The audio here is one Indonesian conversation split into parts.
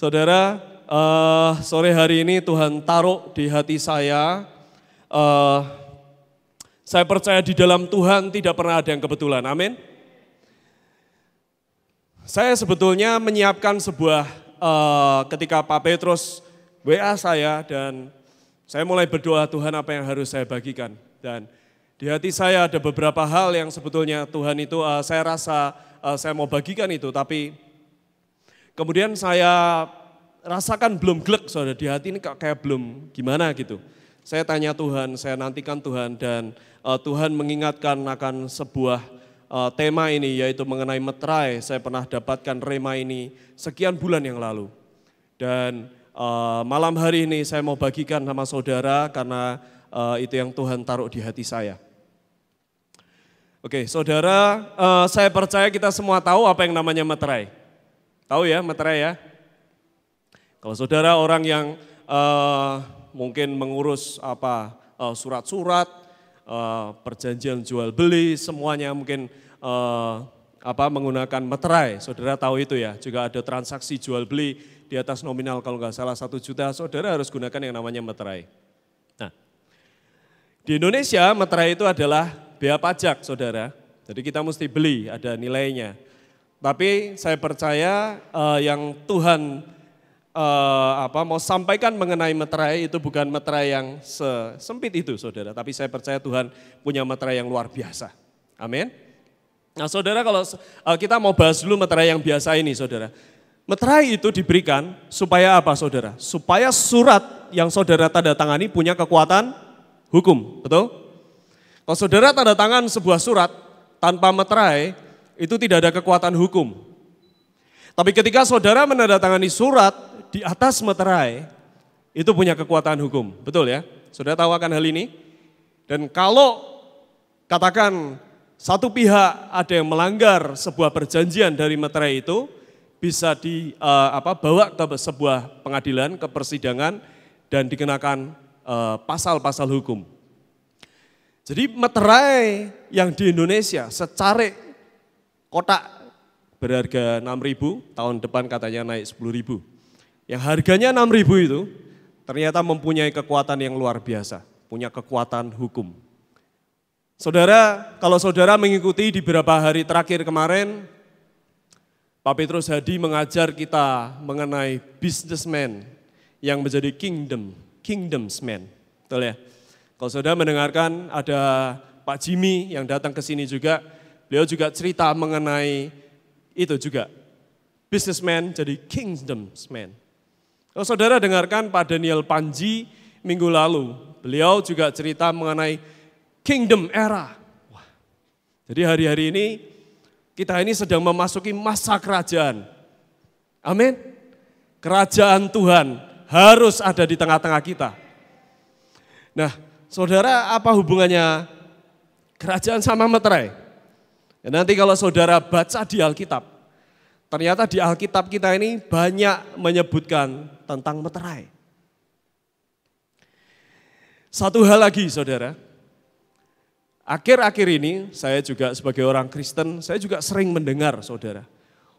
Saudara, sore hari ini Tuhan taruh di hati saya percaya di dalam Tuhan tidak pernah ada yang kebetulan, amin. Saya sebetulnya menyiapkan sebuah, ketika Pak Petrus WA saya dan saya mulai berdoa Tuhan apa yang harus saya bagikan. Dan di hati saya ada beberapa hal yang sebetulnya Tuhan itu saya rasa saya mau bagikan itu, tapi kemudian saya rasakan belum glek, saudara, di hati ini kayak belum gimana gitu. Saya tanya Tuhan, saya nantikan Tuhan dan Tuhan mengingatkan akan sebuah tema ini yaitu mengenai meterai. Saya pernah dapatkan rema ini sekian bulan yang lalu. Dan malam hari ini saya mau bagikan sama saudara karena itu yang Tuhan taruh di hati saya. Oke, saudara, saya percaya kita semua tahu apa yang namanya meterai. Tahu ya meterai ya? Kalau saudara orang yang mungkin mengurus surat-surat, perjanjian jual beli, semuanya mungkin menggunakan meterai. Saudara tahu itu ya, juga ada transaksi jual beli di atas nominal kalau nggak salah 1 juta, saudara harus gunakan yang namanya meterai. Nah, di Indonesia meterai itu adalah bea pajak, saudara. Jadi kita mesti beli, ada nilainya. Tapi saya percaya yang Tuhan mau sampaikan mengenai meterai itu bukan meterai yang sempit itu, saudara. Tapi saya percaya Tuhan punya meterai yang luar biasa. Amin. Nah, saudara, kalau kita mau bahas dulu meterai yang biasa ini, saudara. Meterai itu diberikan supaya apa, saudara? Supaya surat yang saudara tanda tangani punya kekuatan hukum, betul? Kalau saudara tanda tangan sebuah surat tanpa meterai, itu tidak ada kekuatan hukum. Tapi ketika saudara menandatangani surat di atas meterai, itu punya kekuatan hukum, betul ya? Saudara tahu akan hal ini? Dan kalau katakan satu pihak ada yang melanggar sebuah perjanjian dari meterai itu, bisa dibawa ke sebuah pengadilan, ke persidangan, dan dikenakan pasal-pasal hukum. Jadi meterai yang di Indonesia secarik kotak berharga 6.000, tahun depan katanya naik 10.000. Yang harganya 6.000 itu ternyata mempunyai kekuatan yang luar biasa, punya kekuatan hukum. Saudara, kalau saudara mengikuti di beberapa hari terakhir kemarin, Pak Petrus Hadi mengajar kita mengenai businessman yang menjadi kingdomsman, betul ya? Kalau saudara mendengarkan ada Pak Jimmy yang datang ke sini juga, beliau juga cerita mengenai itu juga, businessman jadi kingdomsman. Kalau saudara dengarkan Pak Daniel Panji minggu lalu, beliau juga cerita mengenai kingdom era. Wah. Jadi hari-hari ini kita ini sedang memasuki masa kerajaan. Amin. Kerajaan Tuhan harus ada di tengah-tengah kita. Nah, saudara, apa hubungannya kerajaan sama meterai? Ya, nanti kalau saudara baca di Alkitab, ternyata di Alkitab kita ini banyak menyebutkan tentang meterai. Satu hal lagi, saudara. Akhir-akhir ini saya juga sebagai orang Kristen, saya juga sering mendengar, saudara,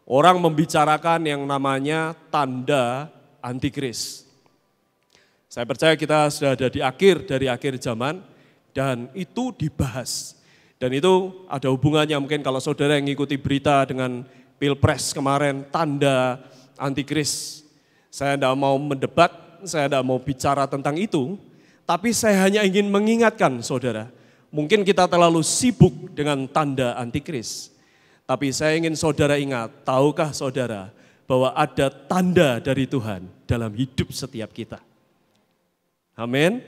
orang membicarakan yang namanya tanda antikris. Saya percaya kita sudah ada di akhir zaman dan itu dibahas. Dan itu ada hubungannya mungkin kalau saudara yang mengikuti berita dengan Pilpres kemarin, tanda antikris. Saya tidak mau mendebat, saya tidak mau bicara tentang itu, tapi saya hanya ingin mengingatkan saudara, mungkin kita terlalu sibuk dengan tanda antikris. Tapi saya ingin saudara ingat, tahukah saudara bahwa ada tanda dari Tuhan dalam hidup setiap kita. Amin.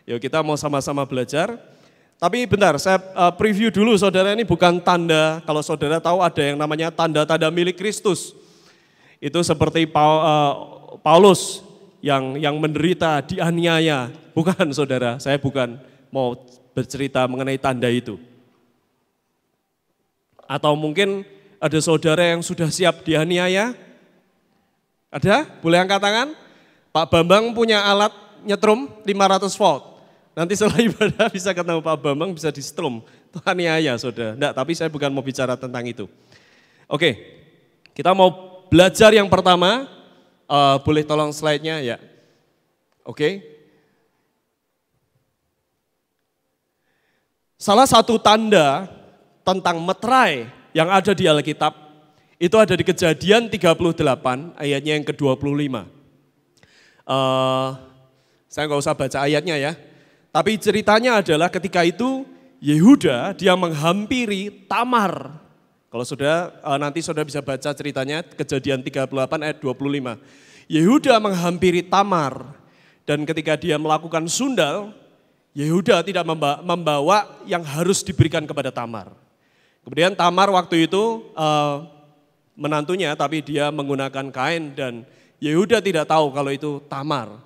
Yuk kita mau sama-sama belajar. Tapi bentar, saya preview dulu saudara, ini bukan tanda, kalau saudara tahu ada yang namanya tanda-tanda milik Kristus. Itu seperti Paulus yang menderita, dianiaya. Bukan saudara, saya bukan mau bercerita mengenai tanda itu. Atau mungkin ada saudara yang sudah siap dianiaya? Ada? Boleh angkat tangan? Pak Bambang punya alat nyetrum 500 volt. Nanti setelah ibadah bisa ketemu Pak Bambang, bisa di strum. Itu aniaya saudara. Enggak, tapi saya bukan mau bicara tentang itu. Oke, kita mau belajar yang pertama, Boleh tolong slide-nya ya. Oke. Salah satu tanda tentang meterai yang ada di Alkitab, itu ada di Kejadian 38 ayatnya yang ke-25. Saya nggak usah baca ayatnya ya. Tapi ceritanya adalah ketika itu Yehuda dia menghampiri Tamar. Kalau nanti saudara bisa baca ceritanya Kejadian 38 ayat 25. Yehuda menghampiri Tamar dan ketika dia melakukan sundal, Yehuda tidak membawa yang harus diberikan kepada Tamar. Kemudian Tamar waktu itu menantunya tapi dia menggunakan kain dan Yehuda tidak tahu kalau itu Tamar.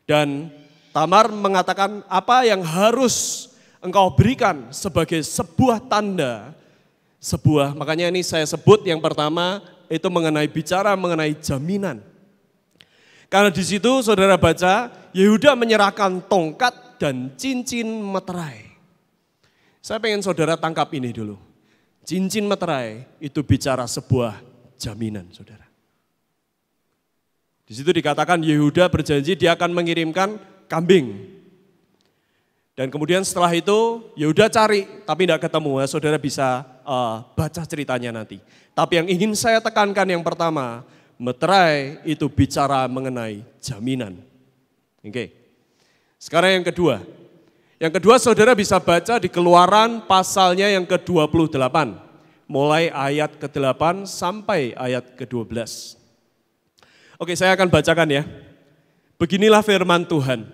Dan Tamar mengatakan apa yang harus engkau berikan sebagai sebuah tanda. Makanya ini saya sebut yang pertama itu bicara mengenai jaminan. Karena di situ saudara baca Yehuda menyerahkan tongkat dan cincin meterai. Saya pengen saudara tangkap ini dulu. Cincin meterai itu bicara sebuah jaminan saudara. Di situ dikatakan Yehuda berjanji dia akan mengirimkan kambing. Dan kemudian setelah itu Yehuda cari tapi tidak ketemu. Saudara bisa baca ceritanya nanti. Tapi yang ingin saya tekankan yang pertama, meterai itu bicara mengenai jaminan. Oke. Sekarang yang kedua. Yang kedua saudara bisa baca di Keluaran pasalnya yang ke-28. Mulai ayat ke-8 sampai ayat ke-12. Oke, saya akan bacakan ya. Beginilah firman Tuhan.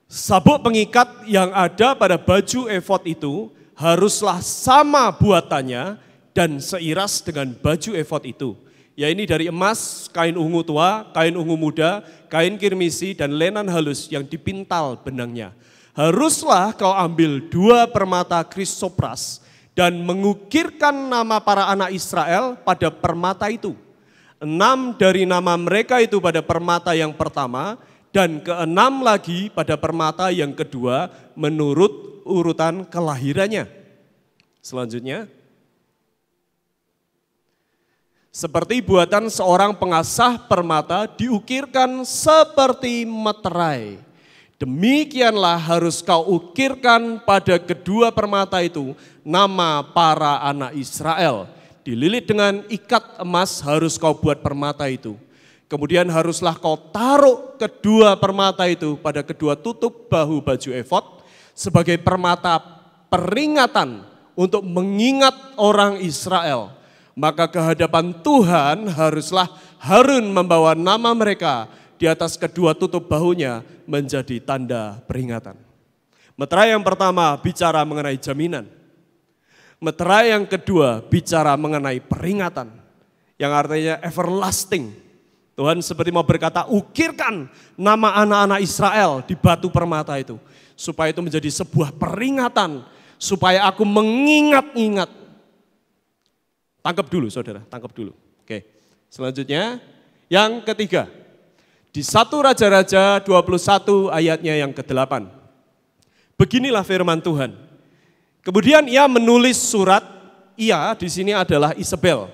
Sabuk pengikat yang ada pada baju efod itu haruslah sama buatannya dan seiras dengan baju efod itu. Ya ini dari emas, kain ungu tua, kain ungu muda, kain kirmisi dan lenan halus yang dipintal benangnya. Haruslah kau ambil 2 permata krisopras dan mengukirkan nama para anak Israel pada permata itu. 6 dari nama mereka itu pada permata yang pertama dan ke-6 lagi pada permata yang kedua menurut urutan kelahirannya. Selanjutnya. Seperti buatan seorang pengasah permata diukirkan seperti meterai. Demikianlah harus kau ukirkan pada kedua permata itu nama para anak Israel. Dililit dengan ikat emas harus kau buat permata itu. Kemudian haruslah kau taruh kedua permata itu pada kedua tutup bahu baju efod sebagai permata peringatan untuk mengingat orang Israel. Maka kehadapan Tuhan haruslah Harun membawa nama mereka di atas kedua tutup bahunya menjadi tanda peringatan. Meterai yang pertama bicara mengenai jaminan. Meterai yang kedua bicara mengenai peringatan. Yang artinya everlasting. Tuhan seperti mau berkata, ukirkan nama anak-anak Israel di batu permata itu. Supaya itu menjadi sebuah peringatan. Supaya aku mengingat-ingat. Tangkap dulu saudara, tangkap dulu. Oke, selanjutnya yang ketiga. Di 1 Raja-Raja 21 ayatnya yang ke-8. Beginilah firman Tuhan. Kemudian ia menulis surat, ia di sini adalah Isabel.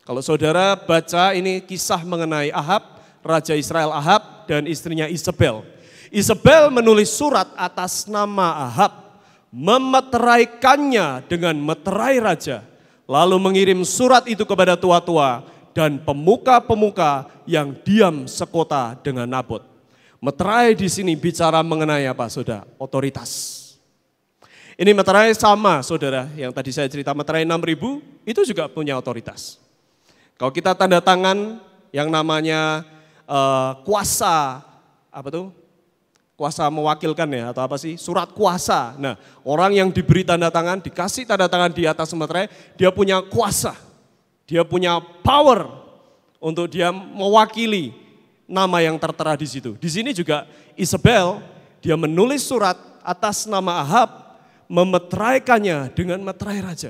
Kalau saudara baca ini kisah mengenai Ahab, Raja Israel Ahab dan istrinya Isabel. Isabel menulis surat atas nama Ahab, memeteraikannya dengan meterai raja. Lalu mengirim surat itu kepada tua-tua dan pemuka-pemuka yang diam sekota dengan Nabot. Meterai di sini bicara mengenai apa saudara? Otoritas. Ini meterai sama saudara, yang tadi saya cerita meterai 6.000 itu juga punya otoritas. Kalau kita tanda tangan yang namanya kuasa, apa tuh? Kuasa mewakilkan ya atau apa sih? Surat kuasa. Nah, orang yang diberi tanda tangan, dikasih tanda tangan di atas meterai, dia punya kuasa. Dia punya power untuk dia mewakili nama yang tertera di situ. Di sini juga Isabel, dia menulis surat atas nama Ahab, memeteraikannya dengan meterai raja.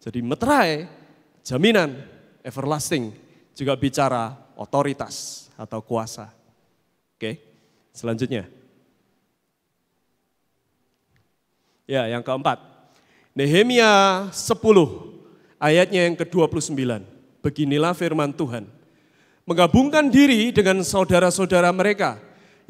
Jadi meterai, jaminan, everlasting, juga bicara otoritas atau kuasa. Oke. Selanjutnya. Ya, yang keempat. Nehemia 10 ayatnya yang ke-29. Beginilah firman Tuhan. menggabungkan diri dengan saudara-saudara mereka,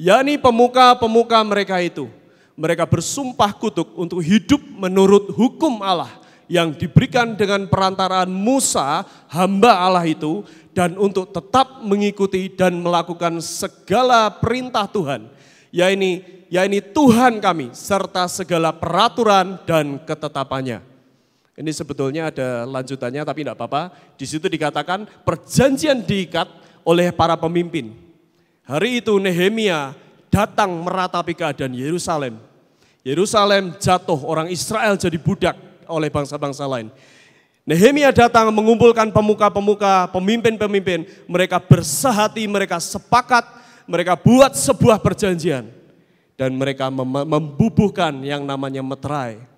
yakni pemuka-pemuka mereka itu. Mereka bersumpah kutuk untuk hidup menurut hukum Allah yang diberikan dengan perantaraan Musa, hamba Allah itu, dan untuk tetap mengikuti dan melakukan segala perintah Tuhan, yakni Tuhan kami, serta segala peraturan dan ketetapannya. Ini sebetulnya ada lanjutannya tapi tidak apa-apa. Di situ dikatakan perjanjian diikat oleh para pemimpin. Hari itu Nehemia datang meratapi keadaan Yerusalem. Yerusalem jatuh, orang Israel jadi budak oleh bangsa-bangsa lain. Nehemia datang mengumpulkan pemuka-pemuka, pemimpin-pemimpin. Mereka bersehati, mereka sepakat, mereka buat sebuah perjanjian. Dan mereka membubuhkan yang namanya meterai.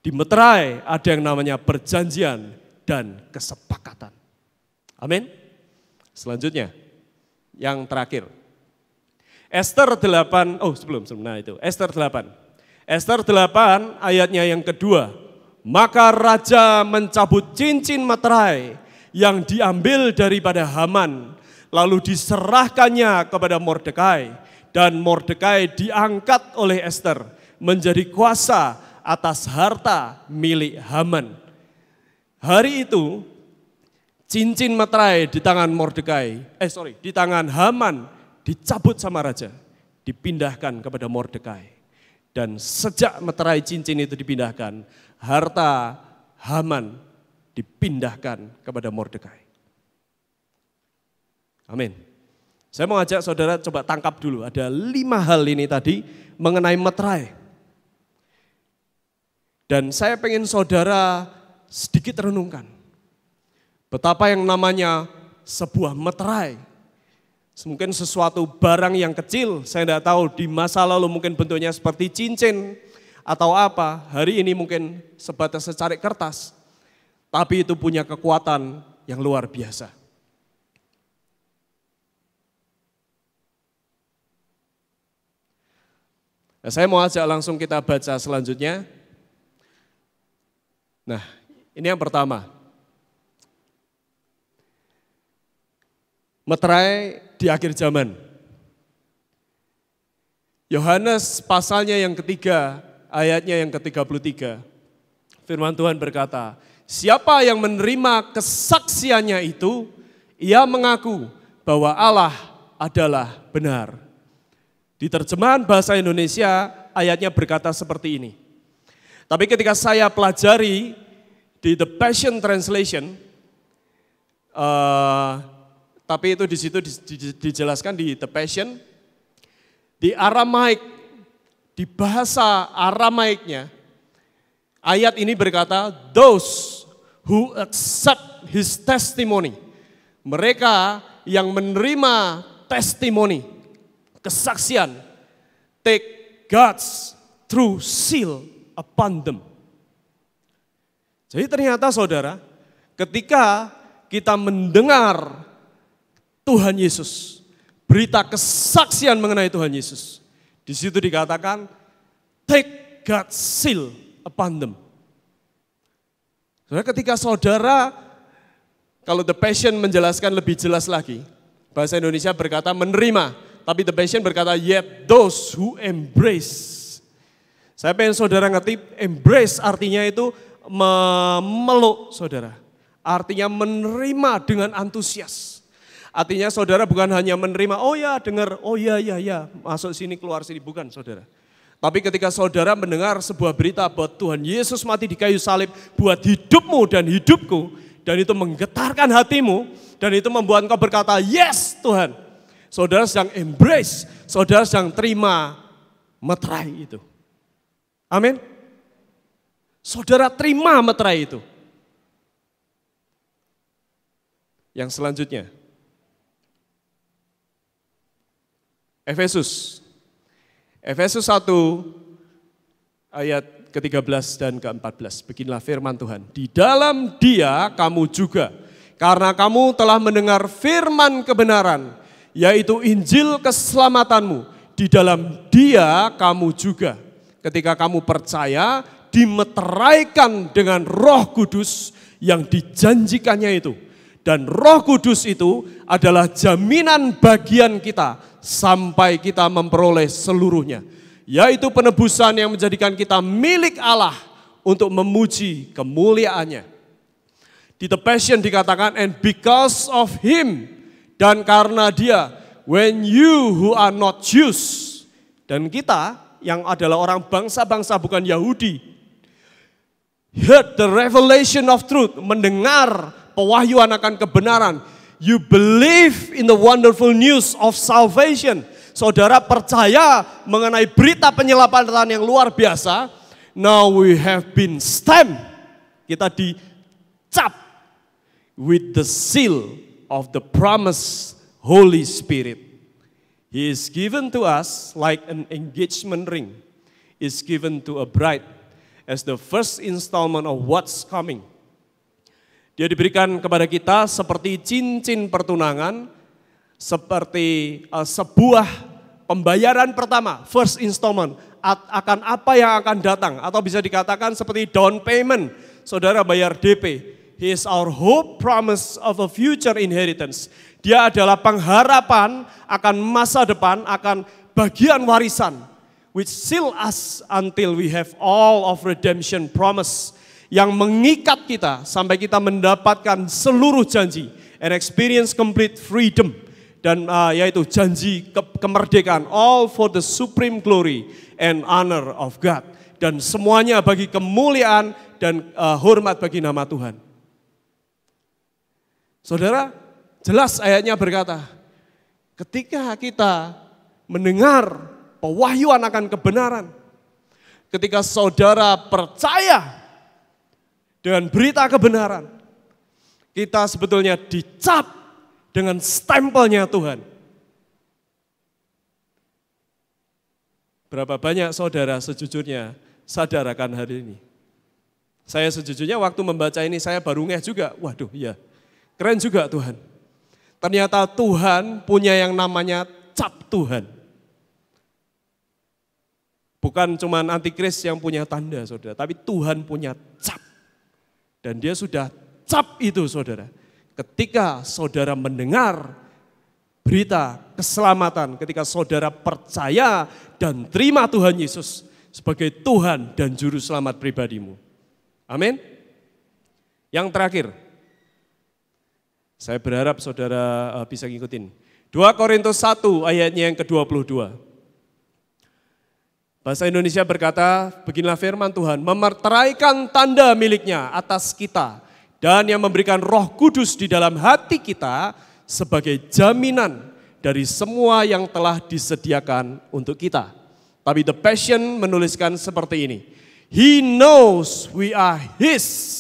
Di meterai ada yang namanya perjanjian dan kesepakatan. Amin. Selanjutnya, yang terakhir. Ester 8, Ester 8. Ester 8 ayatnya yang kedua. Maka raja mencabut cincin meterai yang diambil daripada Haman, lalu diserahkannya kepada Mordekai. Dan Mordekai diangkat oleh Ester menjadi kuasa atas harta milik Haman. Hari itu cincin meterai di tangan di tangan Haman dicabut sama raja, dipindahkan kepada Mordekai. Dan sejak meterai cincin itu dipindahkan, harta Haman dipindahkan kepada Mordekai. Amin. Saya mau ajak saudara coba tangkap dulu, ada 5 hal ini tadi mengenai meterai. Dan saya pengen saudara sedikit renungkan. Betapa yang namanya sebuah meterai. Mungkin sesuatu barang yang kecil, saya tidak tahu di masa lalu mungkin bentuknya seperti cincin atau apa. Hari ini mungkin sebatas secarik kertas. Tapi itu punya kekuatan yang luar biasa. Nah, saya mau ajak langsung kita baca selanjutnya. Nah, ini yang pertama. Meterai di akhir zaman. Yohanes pasalnya yang ketiga, ayatnya yang ke-33. Firman Tuhan berkata, siapa yang menerima kesaksiannya itu, ia mengaku bahwa Allah adalah benar. Di terjemahan bahasa Indonesia, ayatnya berkata seperti ini. Tapi ketika saya pelajari di The Passion Translation, tapi itu di situ dijelaskan di The Passion, di Aramaik, di bahasa Aramaiknya, ayat ini berkata, those who accept his testimony, mereka yang menerima testimoni, kesaksian, take God's true seal upon them. Jadi ternyata saudara, ketika kita mendengar Tuhan Yesus, berita kesaksian mengenai Tuhan Yesus, di situ dikatakan take God's seal upon them. Saudara, ketika saudara, kalau The Passion menjelaskan lebih jelas lagi, bahasa Indonesia berkata menerima, tapi The Passion berkata yet those who embrace. Saya pengen saudara ngerti, embrace artinya itu memeluk saudara. Artinya menerima dengan antusias. Artinya saudara bukan hanya menerima, oh ya dengar, oh ya, masuk sini keluar sini, bukan saudara. Tapi ketika saudara mendengar sebuah berita bahwa Tuhan Yesus mati di kayu salib buat hidupmu dan hidupku, dan itu menggetarkan hatimu, dan itu membuat engkau berkata, yes Tuhan. Saudara sedang embrace, saudara sedang terima meterai itu. Amin. Saudara terima meterai itu. Yang selanjutnya. Efesus 1 ayat ke-13 dan ke-14. Beginilah firman Tuhan. Di dalam Dia kamu juga, karena kamu telah mendengar firman kebenaran, yaitu Injil keselamatanmu. Di dalam Dia kamu juga, ketika kamu percaya, dimeteraikan dengan Roh Kudus yang dijanjikannya itu. Dan Roh Kudus itu adalah jaminan bagian kita sampai kita memperoleh seluruhnya. Yaitu penebusan yang menjadikan kita milik Allah untuk memuji kemuliaannya. Di The Passion dikatakan, and because of him, dan karena dia, when you who are not Jews, dan kita yang adalah orang bangsa-bangsa bukan Yahudi, heard the revelation of truth, mendengar pewahyuan akan kebenaran, you believe in the wonderful news of salvation, saudara percaya mengenai berita penyelamatan yang luar biasa, now we have been stamped, kita dicap with the seal of the promised Holy Spirit. He is given to us like an engagement ring is given to a bride as the first installment of what's coming. Dia diberikan kepada kita seperti cincin pertunangan, seperti sebuah pembayaran pertama, first installment, akan apa yang akan datang. Atau bisa dikatakan seperti down payment, saudara bayar DP. He is our hope promise of a future inheritance. Dia adalah pengharapan akan masa depan, akan bagian warisan. Which seal us until we have all of redemption promise. Yang mengikat kita sampai kita mendapatkan seluruh janji. And experience complete freedom. Dan yaitu janji kemerdekaan. All for the supreme glory and honor of God. Dan semuanya bagi kemuliaan dan hormat bagi nama Tuhan. Saudara, jelas ayatnya berkata, ketika kita mendengar pewahyuan akan kebenaran, ketika saudara percaya dengan berita kebenaran, kita sebetulnya dicap dengan stempelnya Tuhan. Berapa banyak saudara sejujurnya sadar akan hari ini? Saya sejujurnya waktu membaca ini saya baru ngeh juga, waduh ya. Keren juga Tuhan. Ternyata Tuhan punya yang namanya cap Tuhan. Bukan cuma antikris yang punya tanda saudara, tapi Tuhan punya cap. Dan dia sudah cap itu saudara. Ketika saudara mendengar berita keselamatan, ketika saudara percaya dan terima Tuhan Yesus sebagai Tuhan dan Juru Selamat pribadimu. Amin. Yang terakhir, saya berharap saudara bisa ngikutin. 2 Korintus 1 ayatnya yang ke-22. Bahasa Indonesia berkata, beginilah firman Tuhan, memeteraikan tanda miliknya atas kita dan yang memberikan Roh Kudus di dalam hati kita sebagai jaminan dari semua yang telah disediakan untuk kita. Tapi The Passion menuliskan seperti ini. He knows we are His.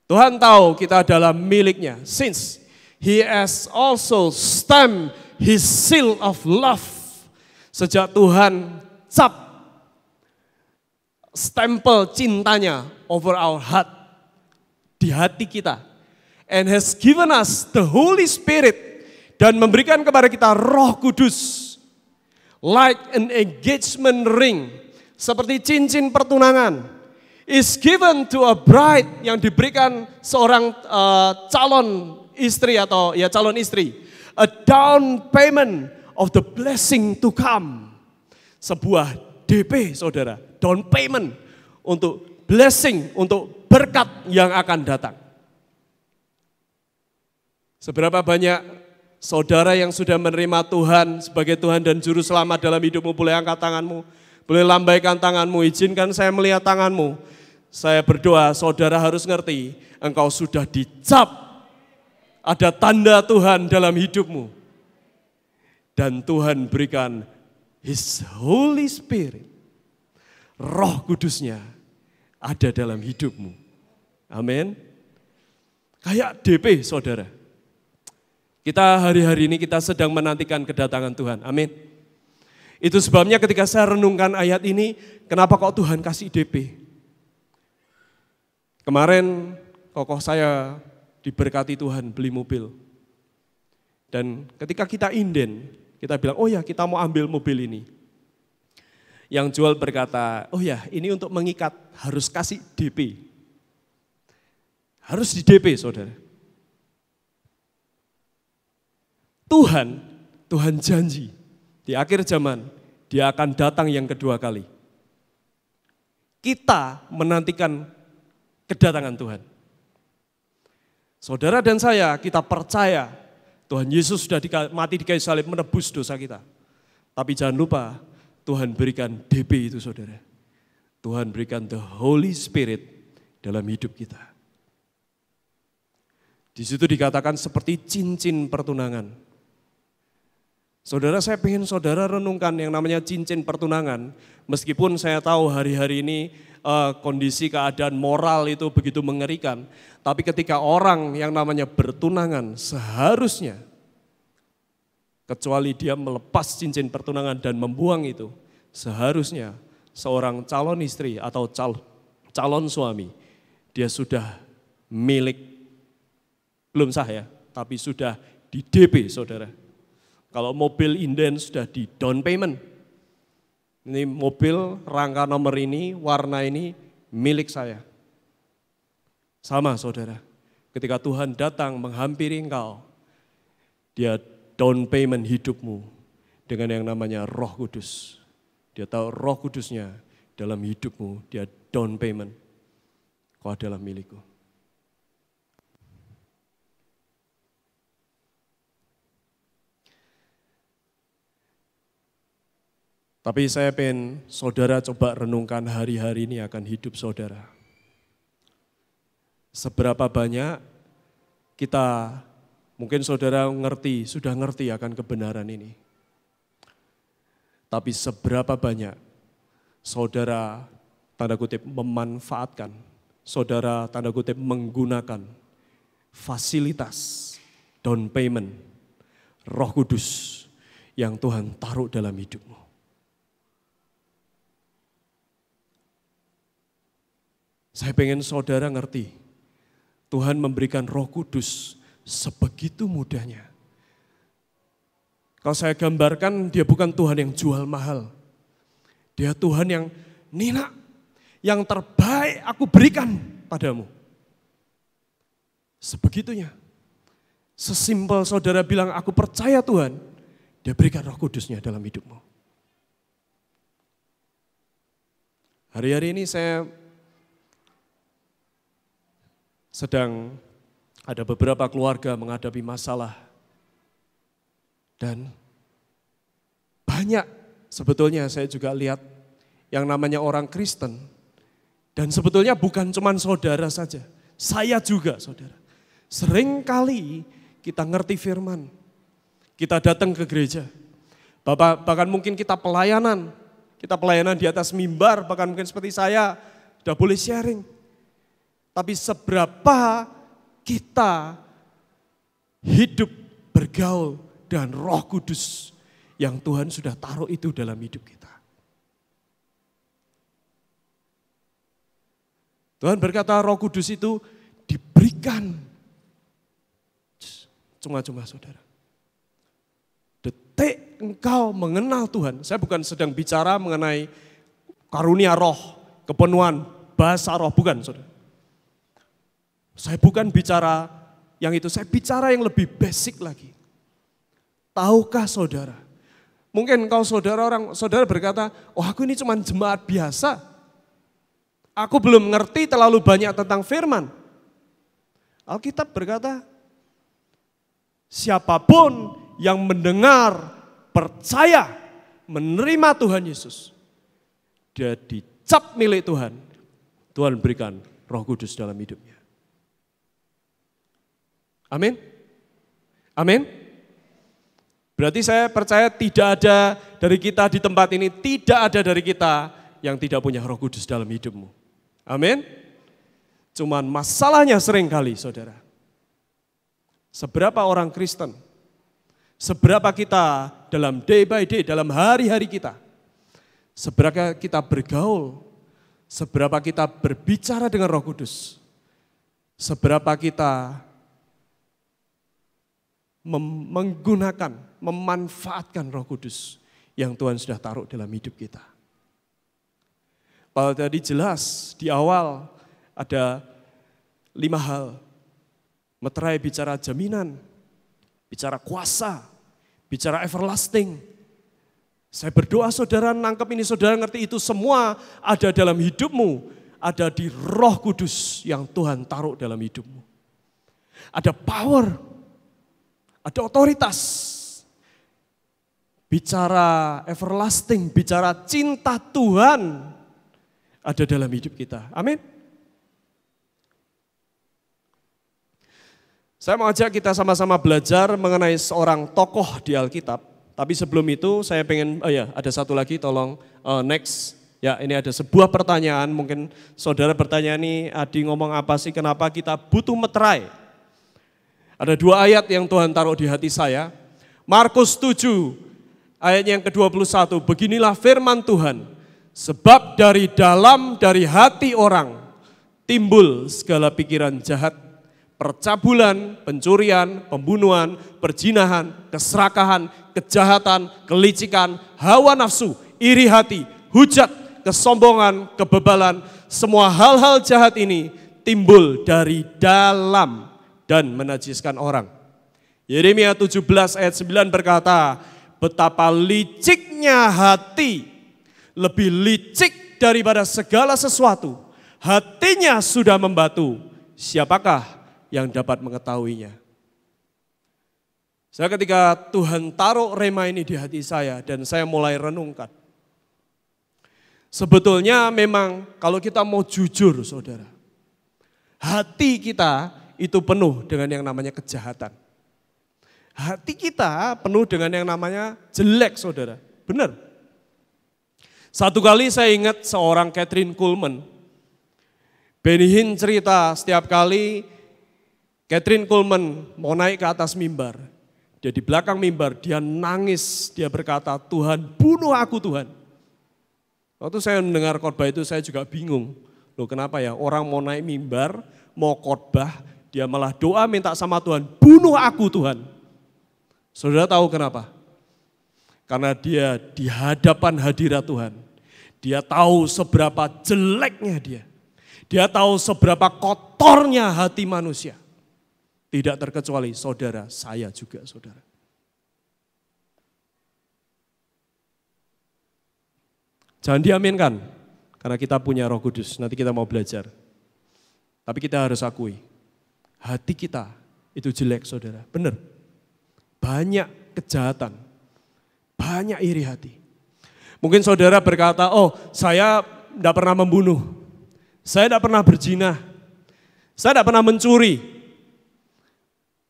Tuhan tahu kita adalah miliknya. Since He has also stamped His seal of love. Sejak Tuhan cap stempel cintanya over our heart. Di hati kita. And has given us the Holy Spirit. Dan memberikan kepada kita Roh Kudus. Like an engagement ring. Seperti cincin pertunangan. Is given to a bride, yang diberikan seorang calon istri atau ya calon istri. A down payment of the blessing to come. Sebuah DP saudara, down payment untuk blessing, untuk berkat yang akan datang. Seberapa banyak saudara yang sudah menerima Tuhan sebagai Tuhan dan Juru Selamat dalam hidupmu? Boleh angkat tanganmu, boleh lambaikan tanganmu, izinkan saya melihat tanganmu. Saya berdoa saudara harus ngerti, engkau sudah dicap, ada tanda Tuhan dalam hidupmu. Dan Tuhan berikan His Holy Spirit, Roh Kudusnya ada dalam hidupmu. Amin. Kayak DP saudara. Kita hari-hari ini kita sedang menantikan kedatangan Tuhan. Amin. Itu sebabnya ketika saya renungkan ayat ini, kenapa kok Tuhan kasih DP? Kemarin kokoh saya diberkati Tuhan beli mobil. Dan ketika kita inden, kita bilang, oh ya kita mau ambil mobil ini. Yang jual berkata, oh ya ini untuk mengikat harus kasih DP. Harus di DP saudara. Tuhan janji di akhir zaman dia akan datang yang kedua kali. Kita menantikan kedatangan Tuhan. Saudara dan saya, kita percaya Tuhan Yesus sudah mati di kayu salib menebus dosa kita. Tapi jangan lupa Tuhan berikan DP itu saudara. Tuhan berikan the Holy Spirit dalam hidup kita. Di situ dikatakan seperti cincin pertunangan. Saudara, saya ingin saudara renungkan yang namanya cincin pertunangan. Meskipun saya tahu hari-hari ini kondisi keadaan moral itu begitu mengerikan. Tapi ketika orang yang namanya bertunangan seharusnya, kecuali dia melepas cincin pertunangan dan membuang itu, seharusnya seorang calon istri atau calon suami, dia sudah milik, belum sah ya, tapi sudah di DP saudara. Kalau mobil inden sudah di down payment. Ini mobil rangka nomor ini, warna ini milik saya. Sama saudara, ketika Tuhan datang menghampiri engkau, dia down payment hidupmu dengan yang namanya Roh Kudus. Dia tahu Roh Kudusnya dalam hidupmu, dia down payment. Kau adalah milikku. Tapi saya pengen saudara coba renungkan hari-hari ini akan hidup saudara. Seberapa banyak kita, mungkin saudara sudah ngerti akan kebenaran ini. Tapi seberapa banyak saudara tanda kutip memanfaatkan, saudara tanda kutip menggunakan fasilitas down payment Roh Kudus yang Tuhan taruh dalam hidupmu. Saya pengen saudara ngerti, Tuhan memberikan Roh Kudus sebegitu mudahnya. Kalau saya gambarkan, dia bukan Tuhan yang jual mahal. Dia Tuhan yang, Nina, yang terbaik aku berikan padamu. Sebegitunya. Sesimpel saudara bilang, aku percaya Tuhan, dia berikan Roh Kudusnya dalam hidupmu. Hari-hari ini saya sedang ada beberapa keluarga menghadapi masalah. Dan banyak sebetulnya saya juga lihat yang namanya orang Kristen. Dan sebetulnya bukan cuma saudara saja, saya juga saudara. Seringkali kita ngerti firman, kita datang ke gereja. Bahkan mungkin kita pelayanan di atas mimbar, bahkan mungkin seperti saya, sudah boleh sharing. Tapi seberapa kita hidup bergaul dan Roh Kudus yang Tuhan sudah taruh itu dalam hidup kita. Tuhan berkata Roh Kudus itu diberikan cuma-cuma saudara. Detik engkau mengenal Tuhan, saya bukan sedang bicara mengenai karunia roh, kepenuhan, bahasa roh, bukan saudara. Saya bukan bicara yang itu, saya bicara yang lebih basic lagi. Tahukah saudara? Mungkin kalau saudara berkata, oh aku ini cuma jemaat biasa. Aku belum ngerti terlalu banyak tentang firman. Alkitab berkata, siapapun yang mendengar, percaya, menerima Tuhan Yesus, dia dicap milik Tuhan. Tuhan berikan Roh Kudus dalam hidupnya. Amin? Amin? Berarti saya percaya tidak ada dari kita di tempat ini, tidak ada dari kita yang tidak punya Roh Kudus dalam hidupmu. Amin? Cuman masalahnya seringkali saudara, seberapa orang Kristen, seberapa kita dalam day by day, dalam hari-hari kita, seberapa kita bergaul, seberapa kita berbicara dengan Roh Kudus, seberapa kita menggunakan, memanfaatkan Roh Kudus yang Tuhan sudah taruh dalam hidup kita. Kalau tadi jelas di awal ada 5 hal. Meterai bicara jaminan, bicara kuasa, bicara everlasting. Saya berdoa saudara nangkep ini, saudara ngerti itu semua ada dalam hidupmu. Ada di Roh Kudus yang Tuhan taruh dalam hidupmu. Ada power, ada otoritas. Bicara everlasting, bicara cinta Tuhan ada dalam hidup kita. Amin. Saya mau ajak kita sama-sama belajar mengenai seorang tokoh di Alkitab. Tapi sebelum itu saya pengen, ada satu lagi tolong next. Ya, ini ada sebuah pertanyaan, mungkin saudara bertanya nih, Adi ngomong apa sih, kenapa kita butuh meterai? Ada 2 ayat yang Tuhan taruh di hati saya. Markus 7, ayat yang ke-21, beginilah firman Tuhan. Sebab dari hati orang, timbul segala pikiran jahat, percabulan, pencurian, pembunuhan, perzinahan, keserakahan, kejahatan, kelicikan, hawa nafsu, iri hati, hujat, kesombongan, kebebalan, semua hal-hal jahat ini timbul dari dalam dan menajiskan orang. Yeremia 17 ayat 9 berkata, betapa liciknya hati, lebih licik daripada segala sesuatu. Hatinya sudah membatu, siapakah yang dapat mengetahuinya? Saya ketika Tuhan taruh rema ini di hati saya dan saya mulai renungkan. Sebetulnya memang kalau kita mau jujur saudara, hati kita itu penuh dengan yang namanya kejahatan. Hati kita penuh dengan yang namanya jelek saudara, benar. Satu kali saya ingat seorang Kathryn Kuhlman. Benny Hinn cerita setiap kali Kathryn Kuhlman mau naik ke atas mimbar. Dia di belakang mimbar, dia nangis, dia berkata, Tuhan bunuh aku Tuhan. Waktu saya mendengar khotbah itu saya juga bingung. Loh kenapa ya orang mau naik mimbar, mau khotbah, dia malah doa minta sama Tuhan, bunuh aku Tuhan. Saudara tahu kenapa? Karena dia di hadapan hadirat Tuhan. Dia tahu seberapa jeleknya dia. Dia tahu seberapa kotornya hati manusia. Tidak terkecuali saudara, saya juga saudara. Jangan diaminkan, karena kita punya Roh Kudus, nanti kita mau belajar. Tapi kita harus akui, hati kita itu jelek saudara, benar. Banyak kejahatan, banyak iri hati. Mungkin saudara berkata, oh saya tidak pernah membunuh, saya tidak pernah berzina, saya tidak pernah mencuri.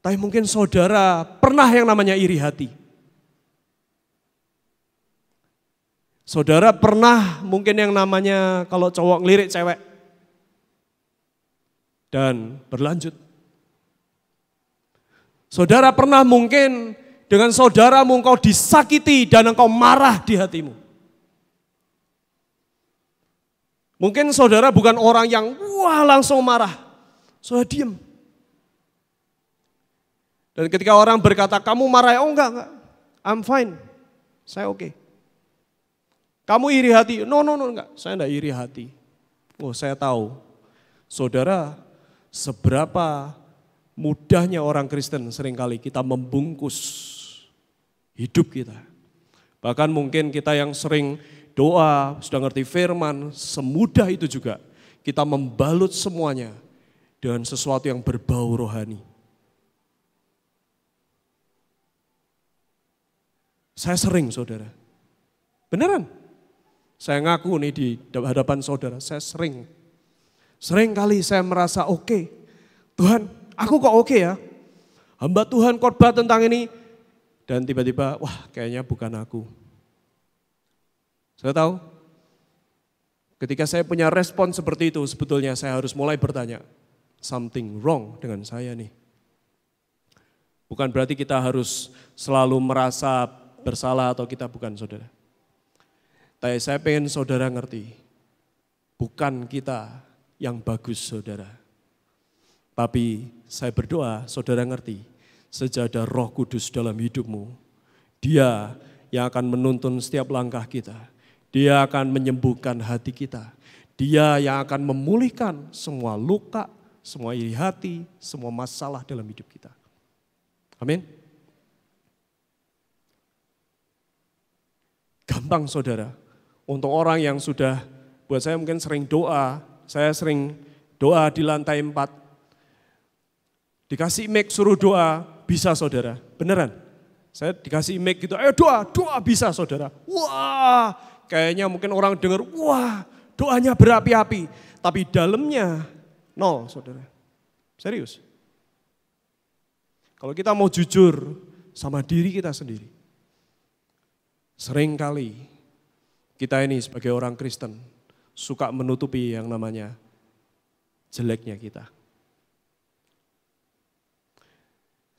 Tapi mungkin saudara pernah yang namanya iri hati. Saudara pernah mungkin yang namanya kalau cowok ngelirik cewek. Dan berlanjut. Saudara pernah mungkin dengan saudaramu engkau disakiti dan engkau marah di hatimu. Mungkin saudara bukan orang yang wah langsung marah. Saudara diam. Dan ketika orang berkata kamu marah, oh enggak. I'm fine. Saya oke. Kamu iri hati? No, enggak. Saya enggak iri hati. Oh, saya tahu. Saudara, seberapa mudahnya orang Kristen seringkali kita membungkus hidup kita. Bahkan mungkin kita yang sering doa, sudah ngerti firman, semudah itu juga kita membalut semuanya dengan sesuatu yang berbau rohani. Saya sering saudara, beneran. Saya ngaku nih di hadapan saudara, saya sering kali saya merasa oke. Tuhan, aku kok oke ya? Hamba Tuhan khotbah tentang ini. Dan tiba-tiba, wah kayaknya bukan aku. Saya tahu, ketika saya punya respon seperti itu, sebetulnya saya harus mulai bertanya, something wrong dengan saya nih. Bukan berarti kita harus selalu merasa bersalah atau kita bukan saudara. Tapi saya pengen saudara ngerti, bukan kita yang bagus saudara. Tapi saya berdoa saudara ngerti, sejadah Roh Kudus dalam hidupmu. Dia yang akan menuntun setiap langkah kita. Dia akan menyembuhkan hati kita. Dia yang akan memulihkan semua luka, semua iri hati, semua masalah dalam hidup kita. Amin. gampang saudara. Untuk orang yang sudah, buat saya mungkin sering doa, saya sering doa di lantai 4. Dikasih mic suruh doa, bisa saudara, beneran. Saya dikasih mic gitu, ayo doa bisa saudara. Wah, kayaknya mungkin orang dengar, wah doanya berapi-api. Tapi dalamnya nol saudara, serius. Kalau kita mau jujur sama diri kita sendiri, seringkali kita ini sebagai orang Kristen suka menutupi yang namanya jeleknya kita.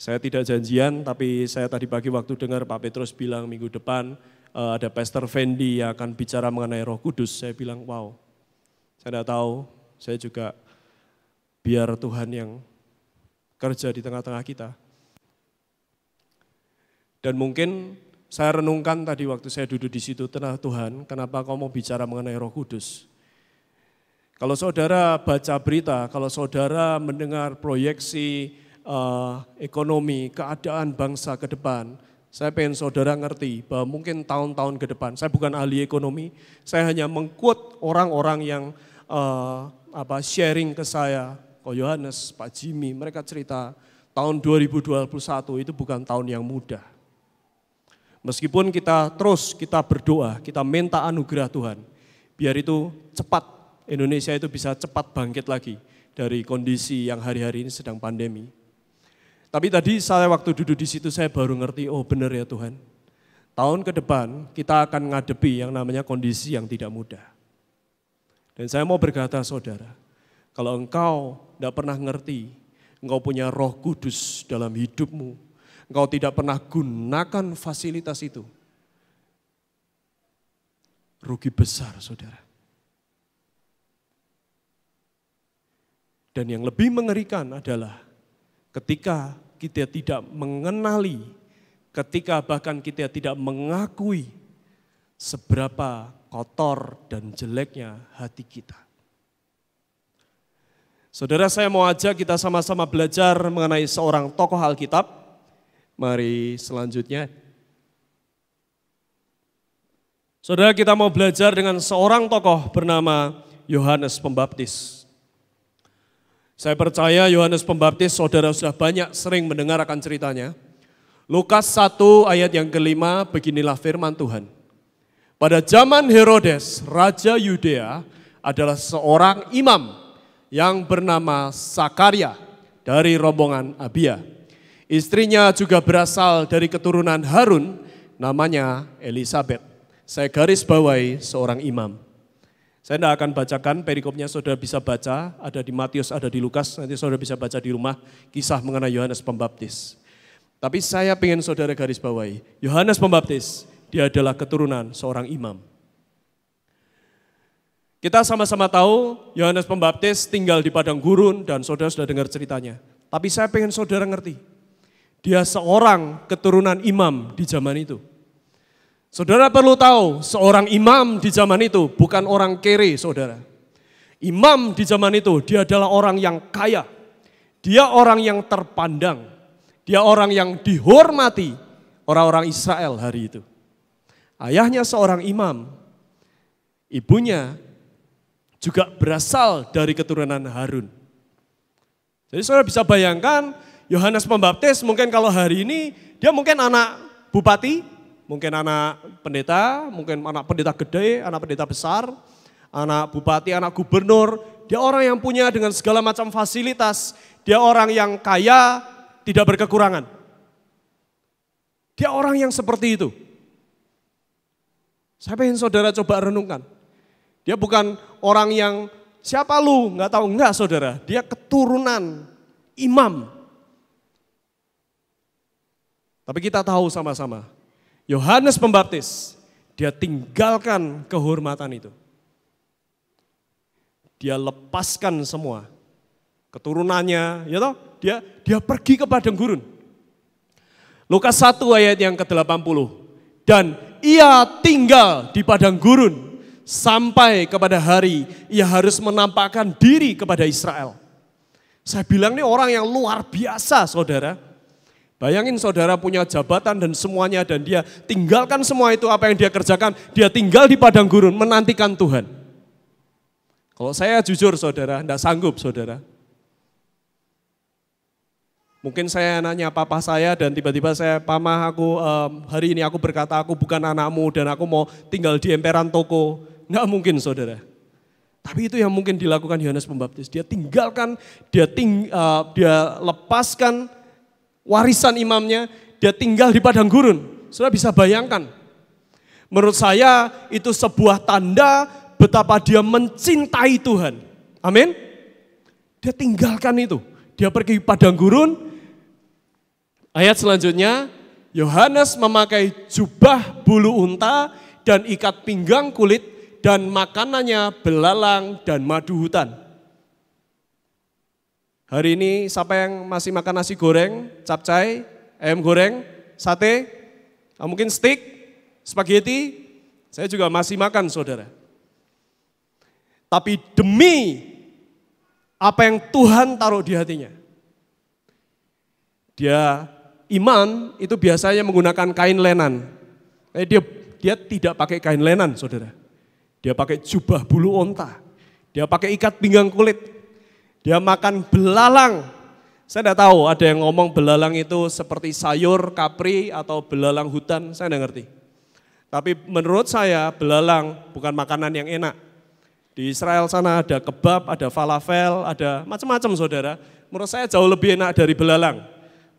Saya tidak janjian, tapi saya tadi pagi waktu dengar Pak Petrus bilang minggu depan ada Pastor Fendi yang akan bicara mengenai Roh Kudus. Saya bilang, wow, saya tidak tahu, saya juga biar Tuhan yang kerja di tengah-tengah kita. Dan mungkin saya renungkan tadi waktu saya duduk di situ, tenang Tuhan, kenapa kau mau bicara mengenai Roh Kudus? Kalau saudara baca berita, kalau saudara mendengar proyeksi ekonomi, keadaan bangsa ke depan, saya pengen saudara ngerti bahwa mungkin tahun-tahun ke depan, saya bukan ahli ekonomi, saya hanya meng-quote orang-orang yang sharing ke saya, Ko Yohanes, Pak Jimmy, mereka cerita tahun 2021 itu bukan tahun yang mudah. Meskipun kita berdoa, kita minta anugerah Tuhan, biar itu cepat, Indonesia itu bisa cepat bangkit lagi dari kondisi yang hari-hari ini sedang pandemi. Tapi tadi saya waktu duduk di situ saya baru ngerti, oh benar ya Tuhan. Tahun ke depan kita akan ngadepi yang namanya kondisi yang tidak mudah. Dan saya mau berkata saudara, kalau engkau tidak pernah ngerti, engkau punya Roh Kudus dalam hidupmu, engkau tidak pernah gunakan fasilitas itu, rugi besar saudara. Dan yang lebih mengerikan adalah ketika kita tidak mengenali, ketika bahkan kita tidak mengakui seberapa kotor dan jeleknya hati kita. Saudara, saya mau ajak kita sama-sama belajar mengenai seorang tokoh Alkitab. Mari selanjutnya. Saudara, kita mau belajar dengan seorang tokoh bernama Yohanes Pembaptis. Saya percaya Yohanes Pembaptis, saudara sudah banyak sering mendengar akan ceritanya. Lukas 1 ayat yang kelima, beginilah firman Tuhan. Pada zaman Herodes, Raja Yudea adalah seorang imam yang bernama Sakaria dari rombongan Abia. Istrinya juga berasal dari keturunan Harun, namanya Elisabet. Saya garis bawahi seorang imam. Saya tidak akan bacakan perikopnya, saudara bisa baca, ada di Matius, ada di Lukas, nanti saudara bisa baca di rumah, kisah mengenai Yohanes Pembaptis. Tapi saya ingin saudara garis bawahi, Yohanes Pembaptis, dia adalah keturunan seorang imam. Kita sama-sama tahu Yohanes Pembaptis tinggal di padang gurun dan saudara sudah dengar ceritanya. Tapi saya pengen saudara ngerti, dia seorang keturunan imam di zaman itu. Saudara perlu tahu, seorang imam di zaman itu bukan orang kere, saudara. Imam di zaman itu, dia adalah orang yang kaya. Dia orang yang terpandang. Dia orang yang dihormati orang-orang Israel hari itu. Ayahnya seorang imam. Ibunya juga berasal dari keturunan Harun. Jadi saudara bisa bayangkan, Yohanes Pembaptis mungkin kalau hari ini, dia mungkin anak bupati, mungkin anak pendeta gede, anak pendeta besar, anak bupati, anak gubernur. Dia orang yang punya dengan segala macam fasilitas. Dia orang yang kaya, tidak berkekurangan. Dia orang yang seperti itu. Saya ingin saudara coba renungkan. Dia bukan orang yang siapa lu, nggak tahu, enggak saudara. Dia keturunan imam. Tapi kita tahu sama-sama, Yohanes Pembaptis, dia tinggalkan kehormatan itu. Dia lepaskan semua keturunannya, ya toh? Dia pergi ke padang gurun. Lukas 1 ayat yang ke-80. Dan ia tinggal di padang gurun sampai kepada hari ia harus menampakkan diri kepada Israel. Saya bilang ini orang yang luar biasa, saudara. Bayangin saudara punya jabatan dan semuanya dan dia tinggalkan semua itu apa yang dia kerjakan. Dia tinggal di padang gurun menantikan Tuhan. Kalau saya jujur saudara, enggak sanggup saudara. Mungkin saya nanya papa saya dan tiba-tiba saya, "Pama, aku hari ini aku berkata aku bukan anakmu dan aku mau tinggal di emperan toko." Enggak mungkin saudara. Tapi itu yang mungkin dilakukan Yohanes Pembaptis. Dia tinggalkan, dia lepaskan warisan imamnya, dia tinggal di padang gurun. Saudara bisa bayangkan. Menurut saya itu sebuah tanda betapa dia mencintai Tuhan. Amin. Dia tinggalkan itu. Dia pergi ke padang gurun. Ayat selanjutnya, Yohanes memakai jubah bulu unta dan ikat pinggang kulit dan makanannya belalang dan madu hutan. Hari ini siapa yang masih makan nasi goreng, capcay, ayam goreng, sate, mungkin steak, spaghetti, saya juga masih makan saudara. Tapi demi apa yang Tuhan taruh di hatinya. Imam itu biasanya menggunakan kain lenan. Dia tidak pakai kain lenan saudara. Dia pakai jubah bulu onta. Dia pakai ikat pinggang kulit. Dia makan belalang. Saya tidak tahu ada yang ngomong belalang itu seperti sayur, kapri atau belalang hutan. Saya tidak ngerti. Tapi menurut saya belalang bukan makanan yang enak. Di Israel sana ada kebab, ada falafel, ada macam-macam saudara. Menurut saya jauh lebih enak dari belalang.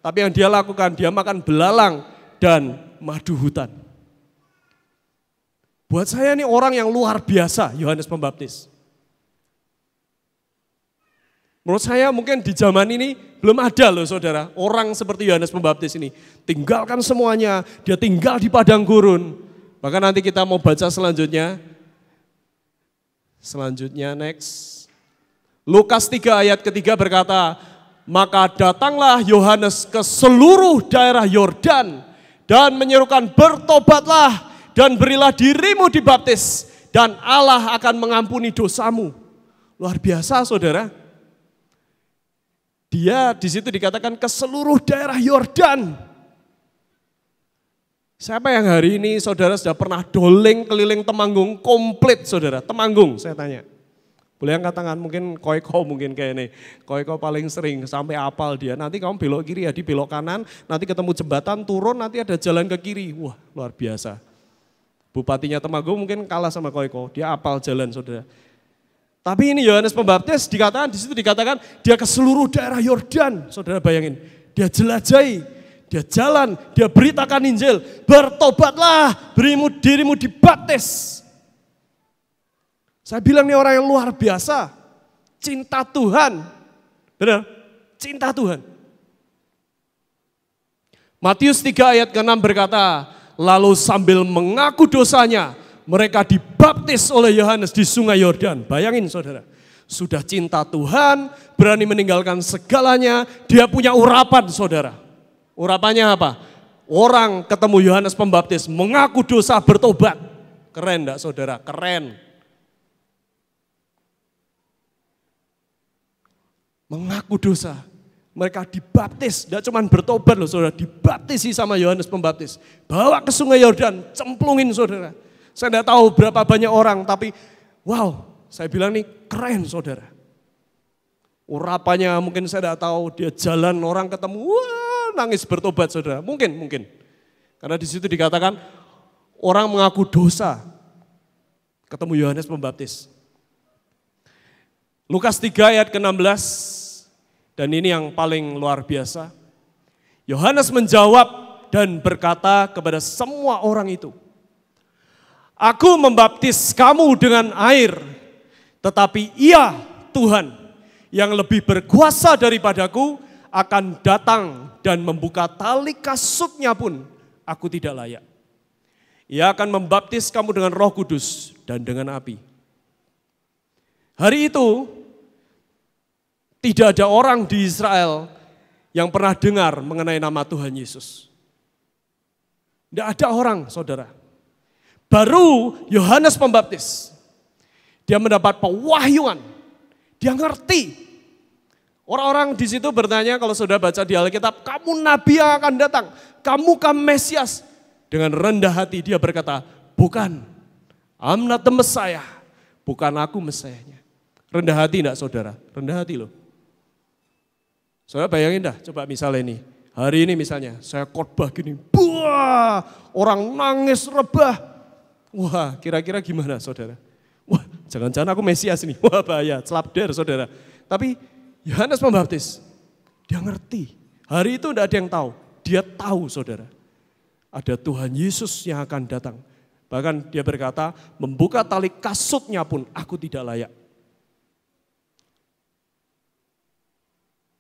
Tapi yang dia lakukan, dia makan belalang dan madu hutan. Buat saya ini orang yang luar biasa, Yohanes Pembaptis. Menurut saya mungkin di zaman ini belum ada loh saudara, orang seperti Yohanes Pembaptis ini. Tinggalkan semuanya, dia tinggal di padang gurun. Maka nanti kita mau baca selanjutnya. Selanjutnya next. Lukas 3 ayat ketiga berkata, "Maka datanglah Yohanes ke seluruh daerah Yordan dan menyerukan, bertobatlah dan berilah dirimu dibaptis dan Allah akan mengampuni dosamu." Luar biasa saudara. Dia di situ dikatakan ke seluruh daerah Yordan. Siapa yang hari ini saudara sudah pernah doling keliling Temanggung komplit saudara? Temanggung saya tanya. Boleh angkat tangan, mungkin Koiko mungkin kayak ini. Koiko paling sering sampai apal dia. Nanti kamu belok kiri ya, di belok kanan, nanti ketemu jembatan, turun, nanti ada jalan ke kiri. Wah luar biasa. Bupatinya Temanggung mungkin kalah sama Koiko, dia apal jalan saudara. Tapi ini Yohanes Pembaptis dikatakan, di situ dikatakan dia ke seluruh daerah Yordan. Saudara bayangin, dia jelajahi, dia jalan, dia beritakan Injil. Bertobatlah, dirimu dibaptis. Saya bilang ini orang yang luar biasa, cinta Tuhan, benar, cinta Tuhan. Matius 3 ayat ke-6 berkata, lalu sambil mengaku dosanya, mereka dibaptis oleh Yohanes di sungai Yordan. Bayangin saudara, sudah cinta Tuhan, berani meninggalkan segalanya, dia punya urapan saudara. Urapannya apa? Orang ketemu Yohanes Pembaptis, mengaku dosa, bertobat. Keren enggak saudara? Keren. Mengaku dosa, mereka dibaptis, tidak cuma bertobat loh saudara, dibaptisi sama Yohanes Pembaptis. Bawa ke sungai Yordan, cemplungin saudara. Saya tidak tahu berapa banyak orang, tapi wow, saya bilang nih keren saudara. Urapannya mungkin saya tidak tahu, dia jalan orang ketemu, wah nangis bertobat saudara. Mungkin. Karena di situ dikatakan orang mengaku dosa, ketemu Yohanes Pembaptis. Lukas 3 ayat ke-16. Dan ini yang paling luar biasa. Yohanes menjawab dan berkata kepada semua orang itu, "Aku membaptis kamu dengan air, tetapi Ia, Tuhan, yang lebih berkuasa daripadaku, akan datang dan membuka tali kasutnya pun aku tidak layak. Ia akan membaptis kamu dengan Roh Kudus dan dengan api." Hari itu, tidak ada orang di Israel yang pernah dengar mengenai nama Tuhan Yesus. Tidak ada orang, saudara. Baru Yohanes Pembaptis, dia mendapat pewahyuan, dia ngerti. Orang-orang di situ bertanya kalau sudah baca di Alkitab, kamu nabi yang akan datang, kamu kan Mesias. Dengan rendah hati dia berkata, bukan, I'm not the Messiah, bukan aku Mesiasnya. Rendah hati enggak saudara? Rendah hati loh. Saudara bayangin dah, coba misalnya ini, hari ini misalnya saya khotbah gini, wah orang nangis rebah. Wah kira-kira gimana saudara? Wah jangan-jangan aku Mesias nih, wah bahaya, celapder saudara. Tapi Yohanes Pembaptis, dia ngerti. Hari itu tidak ada yang tahu. Dia tahu saudara. Ada Tuhan Yesus yang akan datang. Bahkan dia berkata, membuka tali kasutnya pun aku tidak layak.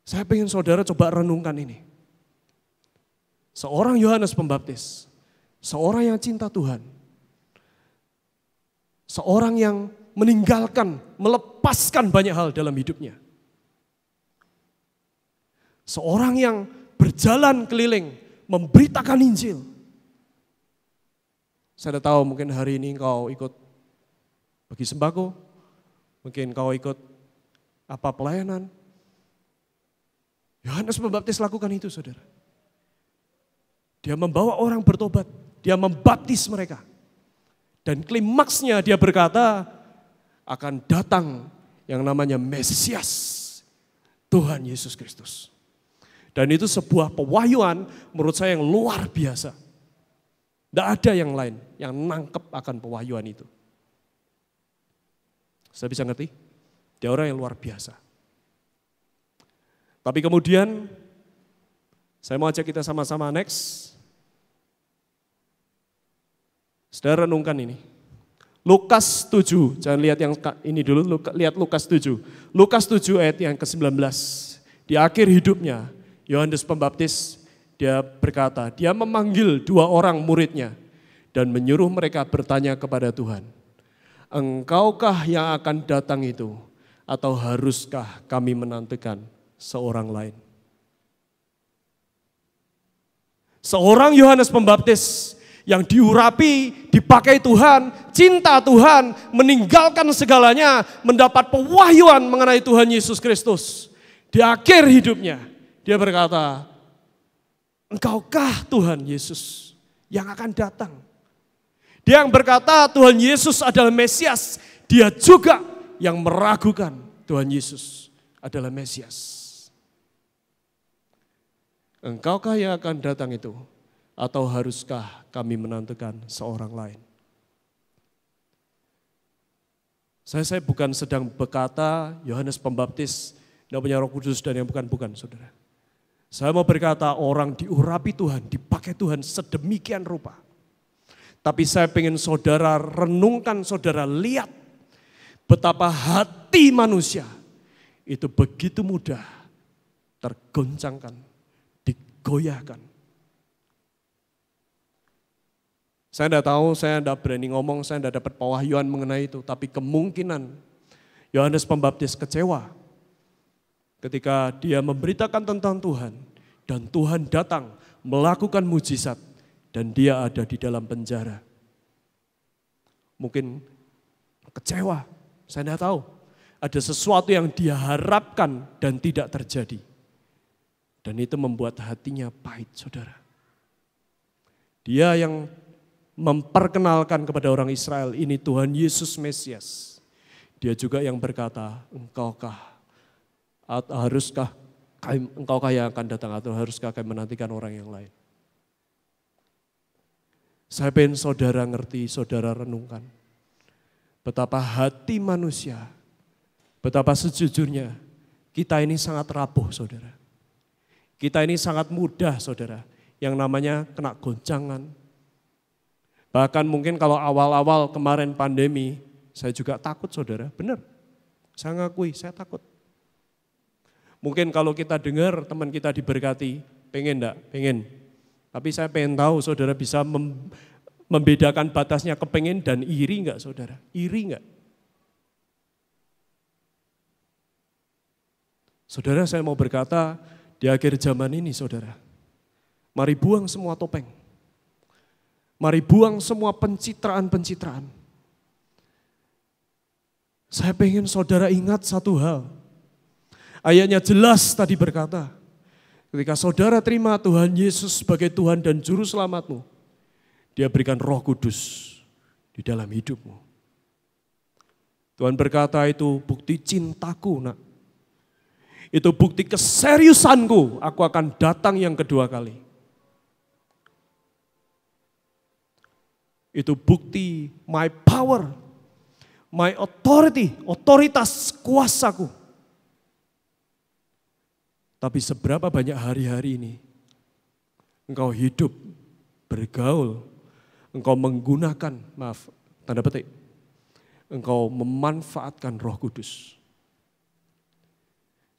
Saya ingin saudara coba renungkan ini. Seorang Yohanes Pembaptis, seorang yang cinta Tuhan. Seorang yang meninggalkan, melepaskan banyak hal dalam hidupnya. Seorang yang berjalan keliling, memberitakan Injil. Saya tidak tahu mungkin hari ini kau ikut bagi sembako, mungkin kau ikut pelayanan. Yohanes Pembaptis lakukan itu saudara. Dia membawa orang bertobat, dia membaptis mereka. Dan klimaksnya dia berkata akan datang yang namanya Mesias, Tuhan Yesus Kristus. Dan itu sebuah pewahyuan menurut saya yang luar biasa. Tidak ada yang lain yang nangkep akan pewahyuan itu. Saya bisa ngerti? Dia orang yang luar biasa. Tapi kemudian saya mau ajak kita sama-sama next. Saudara renungkan ini. Lukas 7, jangan lihat yang ini dulu, lihat Lukas 7. Lukas 7 ayat yang ke-19. Di akhir hidupnya, Yohanes Pembaptis, dia berkata, dia memanggil 2 orang muridnya dan menyuruh mereka bertanya kepada Tuhan, engkaukah yang akan datang itu atau haruskah kami menantikan seorang lain? Seorang Yohanes Pembaptis yang diurapi, dipakai Tuhan, cinta Tuhan, meninggalkan segalanya, mendapat pewahyuan mengenai Tuhan Yesus Kristus. Di akhir hidupnya, dia berkata, engkaukah Tuhan Yesus yang akan datang? Dia yang berkata Tuhan Yesus adalah Mesias, dia juga yang meragukan Tuhan Yesus adalah Mesias. Engkaukah yang akan datang itu? Atau haruskah kami menantikan seorang lain? Saya bukan sedang berkata Yohanes Pembaptis yang punya Roh Kudus dan yang bukan, saudara. Saya mau berkata orang diurapi Tuhan, dipakai Tuhan sedemikian rupa. Tapi saya ingin saudara renungkan, saudara lihat betapa hati manusia itu begitu mudah tergoncangkan, digoyahkan. Saya tidak tahu, saya tidak berani ngomong, saya tidak dapat pewahyuan mengenai itu. Tapi kemungkinan Yohanes Pembaptis kecewa ketika dia memberitakan tentang Tuhan dan Tuhan datang melakukan mujizat dan dia ada di dalam penjara. Mungkin kecewa, saya tidak tahu. Ada sesuatu yang dia harapkan dan tidak terjadi. Dan itu membuat hatinya pahit, saudara. Dia yang memperkenalkan kepada orang Israel, ini Tuhan Yesus Mesias. Dia juga yang berkata, engkaukah yang akan datang atau haruskah kami menantikan orang yang lain? Saya pengen saudara ngerti, saudara renungkan. Betapa hati manusia, betapa sejujurnya kita ini sangat rapuh saudara. Kita ini sangat mudah saudara, yang namanya kena goncangan. Bahkan mungkin kalau awal-awal kemarin pandemi, saya juga takut saudara, benar. Saya ngakui, saya takut. Mungkin kalau kita dengar teman kita diberkati, pengen enggak? Pengen. Tapi saya pengen tahu saudara bisa membedakan batasnya kepengen dan iri enggak saudara? Iri enggak? Saudara saya mau berkata di akhir zaman ini saudara, mari buang semua topeng. Mari buang semua pencitraan-pencitraan. Saya pengen saudara ingat satu hal. Ayatnya jelas tadi berkata, ketika saudara terima Tuhan Yesus sebagai Tuhan dan Juru Selamatmu, Dia berikan Roh Kudus di dalam hidupmu. Tuhan berkata itu bukti cintaku nak. Itu bukti keseriusanku, aku akan datang yang kedua kali. Itu bukti my power, my authority, otoritas kuasaku. Tapi seberapa banyak hari-hari ini engkau hidup, bergaul, engkau menggunakan, maaf, tanda petik, engkau memanfaatkan Roh Kudus.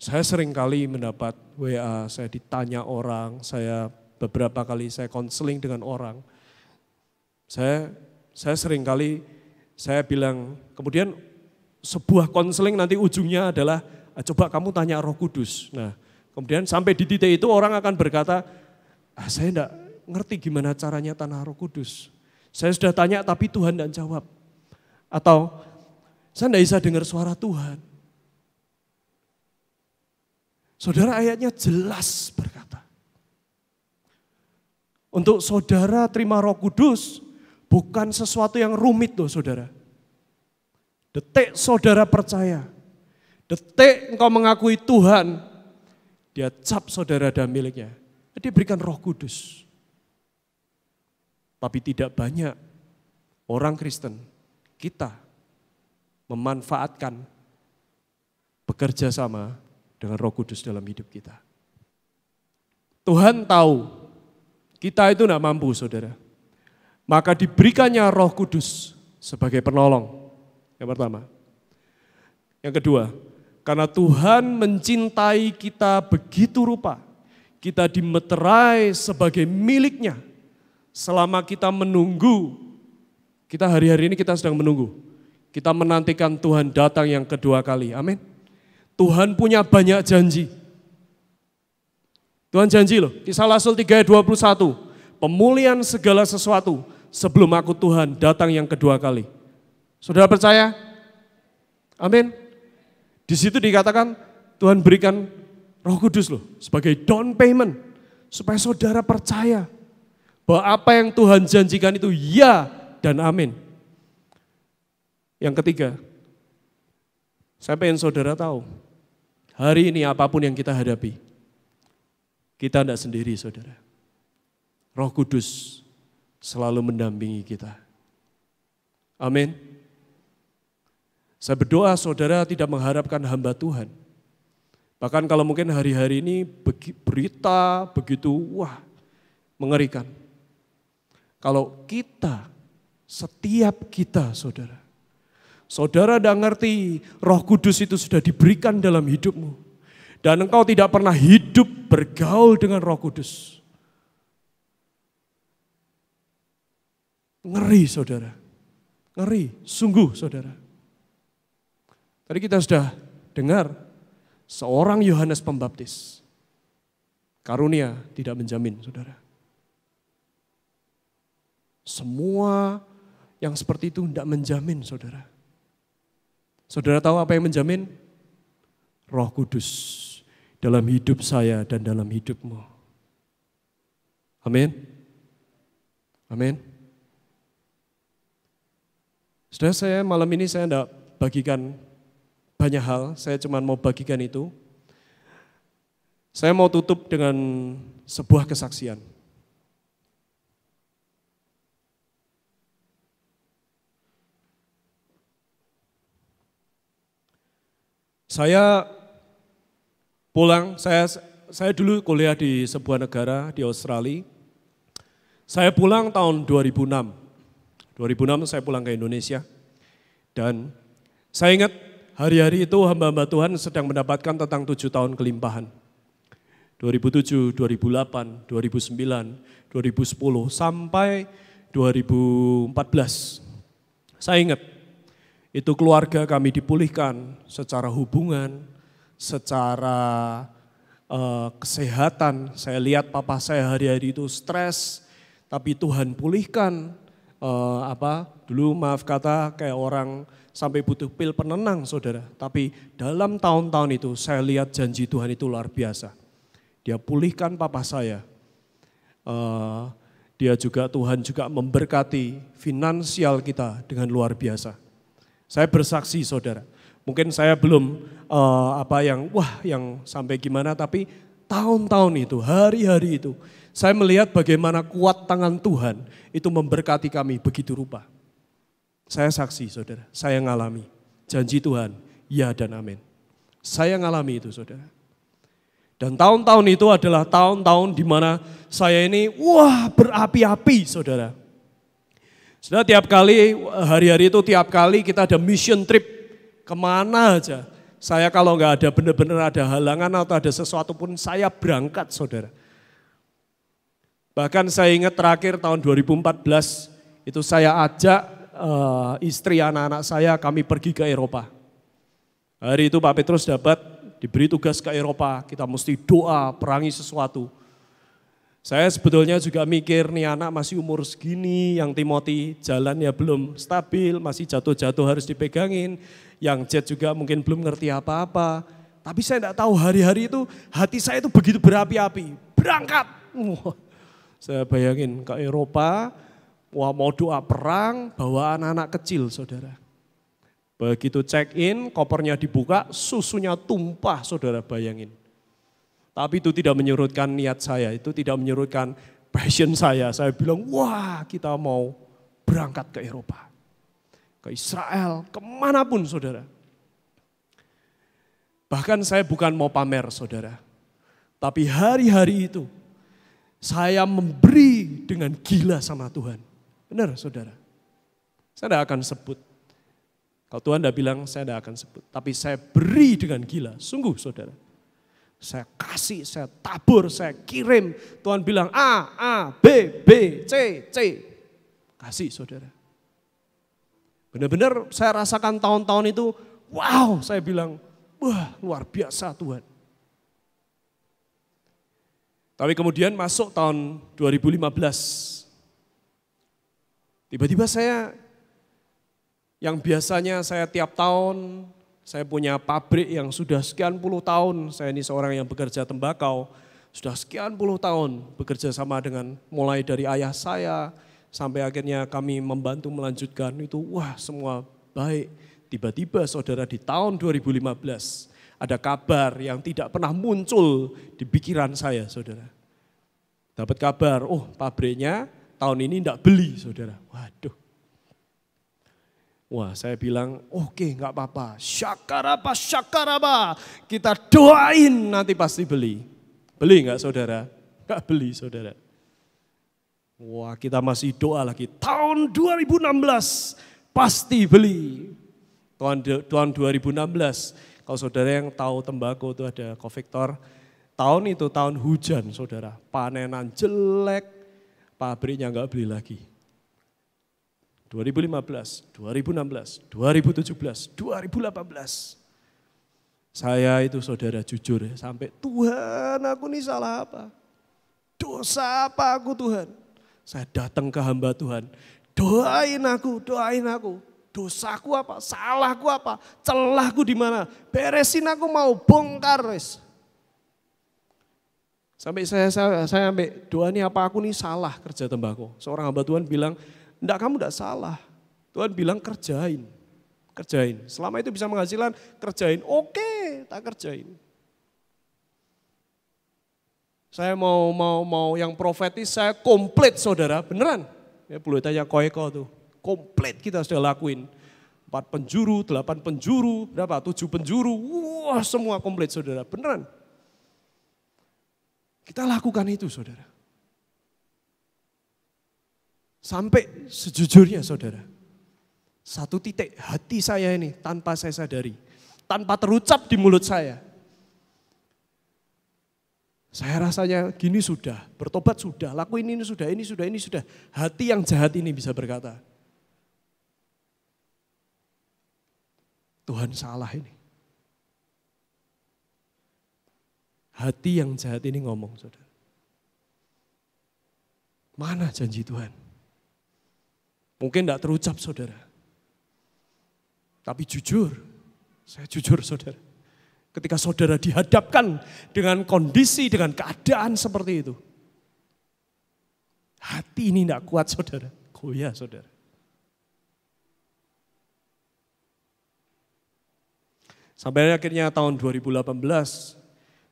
Saya sering kali mendapat WA, saya ditanya orang, beberapa kali saya konseling dengan orang. Saya sering kali saya bilang, kemudian sebuah konseling nanti ujungnya adalah, coba kamu tanya Roh Kudus. Nah, kemudian sampai di titik itu orang akan berkata, saya enggak ngerti gimana caranya tanya Roh Kudus. Saya sudah tanya tapi Tuhan tidak jawab. Atau saya tidak bisa dengar suara Tuhan. Saudara, ayatnya jelas berkata, untuk saudara terima Roh Kudus bukan sesuatu yang rumit loh saudara. Detik saudara percaya, detik engkau mengakui Tuhan, Dia cap saudara dan miliknya. Dia berikan Roh Kudus. Tapi tidak banyak orang Kristen, kita memanfaatkan bekerja sama dengan Roh Kudus dalam hidup kita. Tuhan tahu kita itu tidak mampu saudara. Maka diberikannya Roh Kudus sebagai penolong. Yang pertama. Yang kedua, karena Tuhan mencintai kita begitu rupa, kita dimeterai sebagai miliknya. Selama kita menunggu, kita hari-hari ini kita sedang menunggu. Kita menantikan Tuhan datang yang kedua kali. Amin. Tuhan punya banyak janji. Tuhan janji loh, Kisah Rasul 3 ayat 21. Pemulihan segala sesuatu sebelum aku Tuhan datang yang kedua kali. Saudara percaya? Amin. Di situ dikatakan Tuhan berikan Roh Kudus loh sebagai down payment supaya saudara percaya bahwa apa yang Tuhan janjikan itu ya dan amin. Yang ketiga, saya pengen saudara tahu, hari ini apapun yang kita hadapi, kita tidak sendiri saudara. Roh Kudus selalu mendampingi kita. Amin. Saya berdoa saudara tidak mengharapkan hamba Tuhan. Bahkan kalau mungkin hari-hari ini berita begitu mengerikan. Kalau kita, setiap kita saudara. Saudara tidak ngerti Roh Kudus itu sudah diberikan dalam hidupmu. Dan engkau tidak pernah hidup bergaul dengan Roh Kudus. Ngeri saudara, ngeri, sungguh saudara. Tadi kita sudah dengar seorang Yohanes Pembaptis. Karunia tidak menjamin saudara. Semua yang seperti itu tidak menjamin saudara. Saudara tahu apa yang menjamin? Roh Kudus dalam hidup saya dan dalam hidupmu. Amin. Amin. Saudara, saya malam ini saya tidak bagikan banyak hal, saya cuma mau bagikan itu. Saya mau tutup dengan sebuah kesaksian. Saya pulang, saya dulu kuliah di sebuah negara di Australia. Saya pulang tahun 2006. 2006 saya pulang ke Indonesia. Dan saya ingat hari-hari itu hamba-hamba Tuhan sedang mendapatkan tentang 7 tahun kelimpahan. 2007, 2008, 2009, 2010 sampai 2014. Saya ingat itu keluarga kami dipulihkan secara hubungan, secara kesehatan. Saya lihat papa saya hari-hari itu stres, tapi Tuhan pulihkan dulu maaf kata kayak orang sampai butuh pil penenang saudara. Tapi dalam tahun-tahun itu saya lihat janji Tuhan itu luar biasa. Dia pulihkan papa saya. Dia juga Tuhan juga memberkati finansial kita dengan luar biasa. Saya bersaksi saudara. Mungkin saya belum yang sampai gimana, tapi tahun-tahun itu, hari-hari itu, saya melihat bagaimana kuat tangan Tuhan itu memberkati kami begitu rupa. Saya saksi saudara, saya ngalami janji Tuhan, ya dan amin. Saya ngalami itu saudara. Dan tahun-tahun itu adalah tahun-tahun di mana saya ini berapi-api saudara. Sudah tiap kali, hari-hari itu tiap kali kita ada mission trip kemana aja. Saya kalau nggak ada benar-benar ada halangan atau ada sesuatu pun saya berangkat saudara. Bahkan saya ingat terakhir tahun 2014 itu saya ajak istri anak-anak saya kami pergi ke Eropa. Hari itu Pak Petrus diberi tugas ke Eropa, kita mesti doa perangi sesuatu. Saya sebetulnya juga mikir nih anak masih umur segini, yang Timothy jalannya belum stabil, masih jatuh-jatuh harus dipegangin. Yang Jet juga mungkin belum ngerti apa-apa. Tapi saya tidak tahu hari-hari itu hati saya itu begitu berapi-api. Berangkat. Saya bayangin ke Eropa, mau doa perang, bawa anak-anak kecil saudara. Begitu check in, kopernya dibuka, susunya tumpah saudara bayangin. Tapi itu tidak menyurutkan niat saya, itu tidak menyurutkan passion saya. Saya bilang, kita mau berangkat ke Eropa. Ke Israel, kemanapun saudara. Bahkan saya bukan mau pamer saudara. Tapi hari-hari itu saya memberi dengan gila sama Tuhan. Benar saudara. Saya tidak akan sebut. Kalau Tuhan tidak bilang saya tidak akan sebut. Tapi saya beri dengan gila, sungguh saudara. Saya kasih, saya tabur, saya kirim. Tuhan bilang A, B, C. Kasih saudara. Benar-benar saya rasakan tahun-tahun itu, saya bilang, luar biasa Tuhan. Tapi kemudian masuk tahun 2015, tiba-tiba saya, yang biasanya saya tiap tahun, saya punya pabrik yang sudah sekian puluh tahun, saya ini seorang yang bekerja tembakau, sudah sekian puluh tahun bekerja sama dengan mulai dari ayah saya, sampai akhirnya kami membantu melanjutkan itu, semua baik. Tiba-tiba saudara di tahun 2015 ada kabar yang tidak pernah muncul di pikiran saya saudara. Dapat kabar, pabriknya tahun ini tidak beli saudara. Waduh. Saya bilang, oke enggak apa-apa, syakaraba, kita doain nanti pasti beli. Beli enggak saudara? Enggak beli saudara. Kita masih doa lagi, tahun 2016 pasti beli. Tahun 2016, kalau saudara yang tahu tembakau itu ada Covector, tahun itu tahun hujan saudara, panenan jelek, pabriknya enggak beli lagi. 2015, 2016, 2017, 2018. Saya itu saudara jujur ya, sampai Tuhan aku ini salah apa? Dosa apa aku Tuhan? Saya datang ke hamba Tuhan, doain aku. Dosaku apa? Salahku apa? Celahku di mana? Beresin aku mau bongkar wes. Sampai saya sampai doa ini apa aku nih salah kerja tembakau. Seorang hamba Tuhan bilang, enggak kamu enggak salah. Tuhan bilang kerjain. Selama itu bisa menghasilkan, kerjain. Oke, tak kerjain. Saya mau yang profetis, saya komplit saudara, beneran. Ya perlu tanya Koeko tuh, komplit kita sudah lakuin. 4 penjuru, 8 penjuru, 7 penjuru, semua komplit saudara, beneran. Kita lakukan itu saudara. Sampai sejujurnya saudara, satu titik hati saya ini tanpa saya sadari, tanpa terucap di mulut saya. Saya rasanya gini sudah, bertobat sudah, lakuin ini sudah. Hati yang jahat ini bisa berkata, Tuhan salah ini. Hati yang jahat ini ngomong saudara. Mana janji Tuhan? Mungkin tidak terucap saudara. Tapi jujur, saya jujur saudara. Ketika saudara dihadapkan dengan kondisi, dengan keadaan seperti itu. Hati ini tidak kuat saudara, goyah saudara. Sampai akhirnya tahun 2018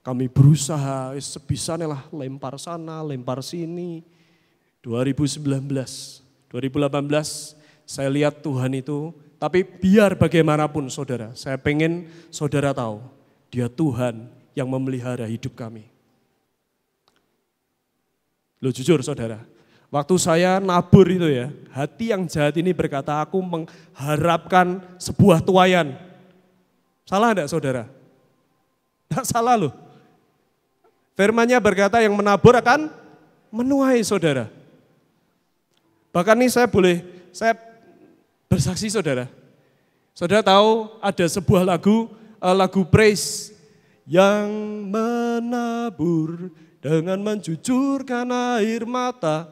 kami berusaha sebisanya lah lempar sana, lempar sini. 2018 saya lihat Tuhan itu, tapi biar bagaimanapun saudara, saya pengen saudara tahu, Dia Tuhan yang memelihara hidup kami. Loh jujur saudara, waktu saya nabur itu ya, hati yang jahat ini berkata aku mengharapkan sebuah tuaian. Salah enggak saudara? Enggak salah loh. Firman-Nya berkata yang menabur akan menuai saudara. Bahkan nih saya bersaksi saudara. Saudara tahu ada sebuah lagu praise yang menabur dengan mencucurkan air mata.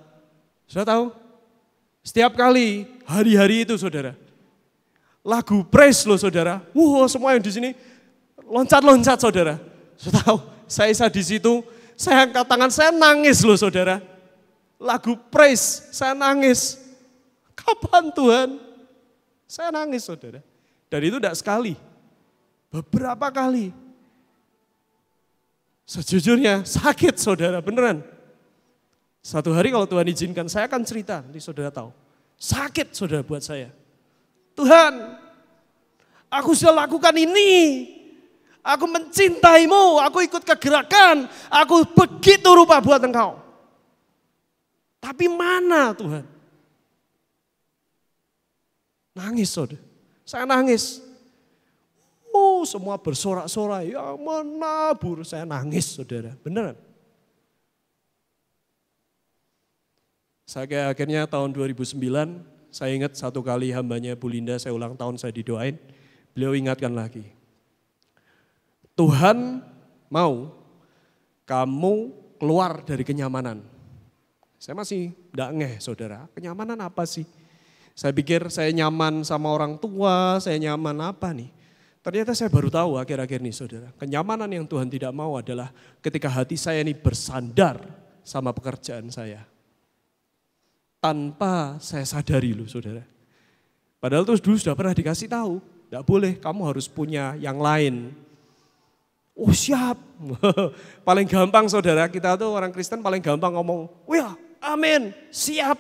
Saudara tahu? Setiap kali hari-hari itu saudara. Lagu praise loh saudara. Semua yang di sini loncat-loncat saudara. Saudara tahu? Saya di situ, saya angkat tangan, saya nangis loh saudara. Lagu praise, saya nangis. Kapan Tuhan? Saya nangis saudara. Dan itu tidak sekali, beberapa kali. Sejujurnya sakit saudara, beneran. Satu hari kalau Tuhan izinkan, saya akan cerita, nanti saudara tahu. Sakit saudara buat saya. Tuhan, aku sudah lakukan ini. Aku mencintaimu, aku ikut kegerakan, aku begitu rupa buat engkau. Tapi mana Tuhan? Nangis saudara, saya nangis. Semua bersorak-sorai, yang menabur, saya nangis saudara, beneran. Saya akhirnya tahun 2009, saya ingat satu kali hambanya Bu Linda, saya ulang tahun saya didoain, beliau ingatkan lagi. Tuhan mau kamu keluar dari kenyamanan. Saya masih enggak ngeh saudara, kenyamanan apa sih? Saya pikir saya nyaman sama orang tua, saya nyaman apa nih? Ternyata saya baru tahu akhir-akhir ini saudara. Kenyamanan yang Tuhan tidak mau adalah ketika hati saya ini bersandar sama pekerjaan saya. Tanpa saya sadari loh saudara. Padahal terus dulu sudah pernah dikasih tahu, enggak boleh, kamu harus punya yang lain. Siap. Paling gampang saudara, kita tuh orang Kristen paling gampang ngomong, wah amin, siap.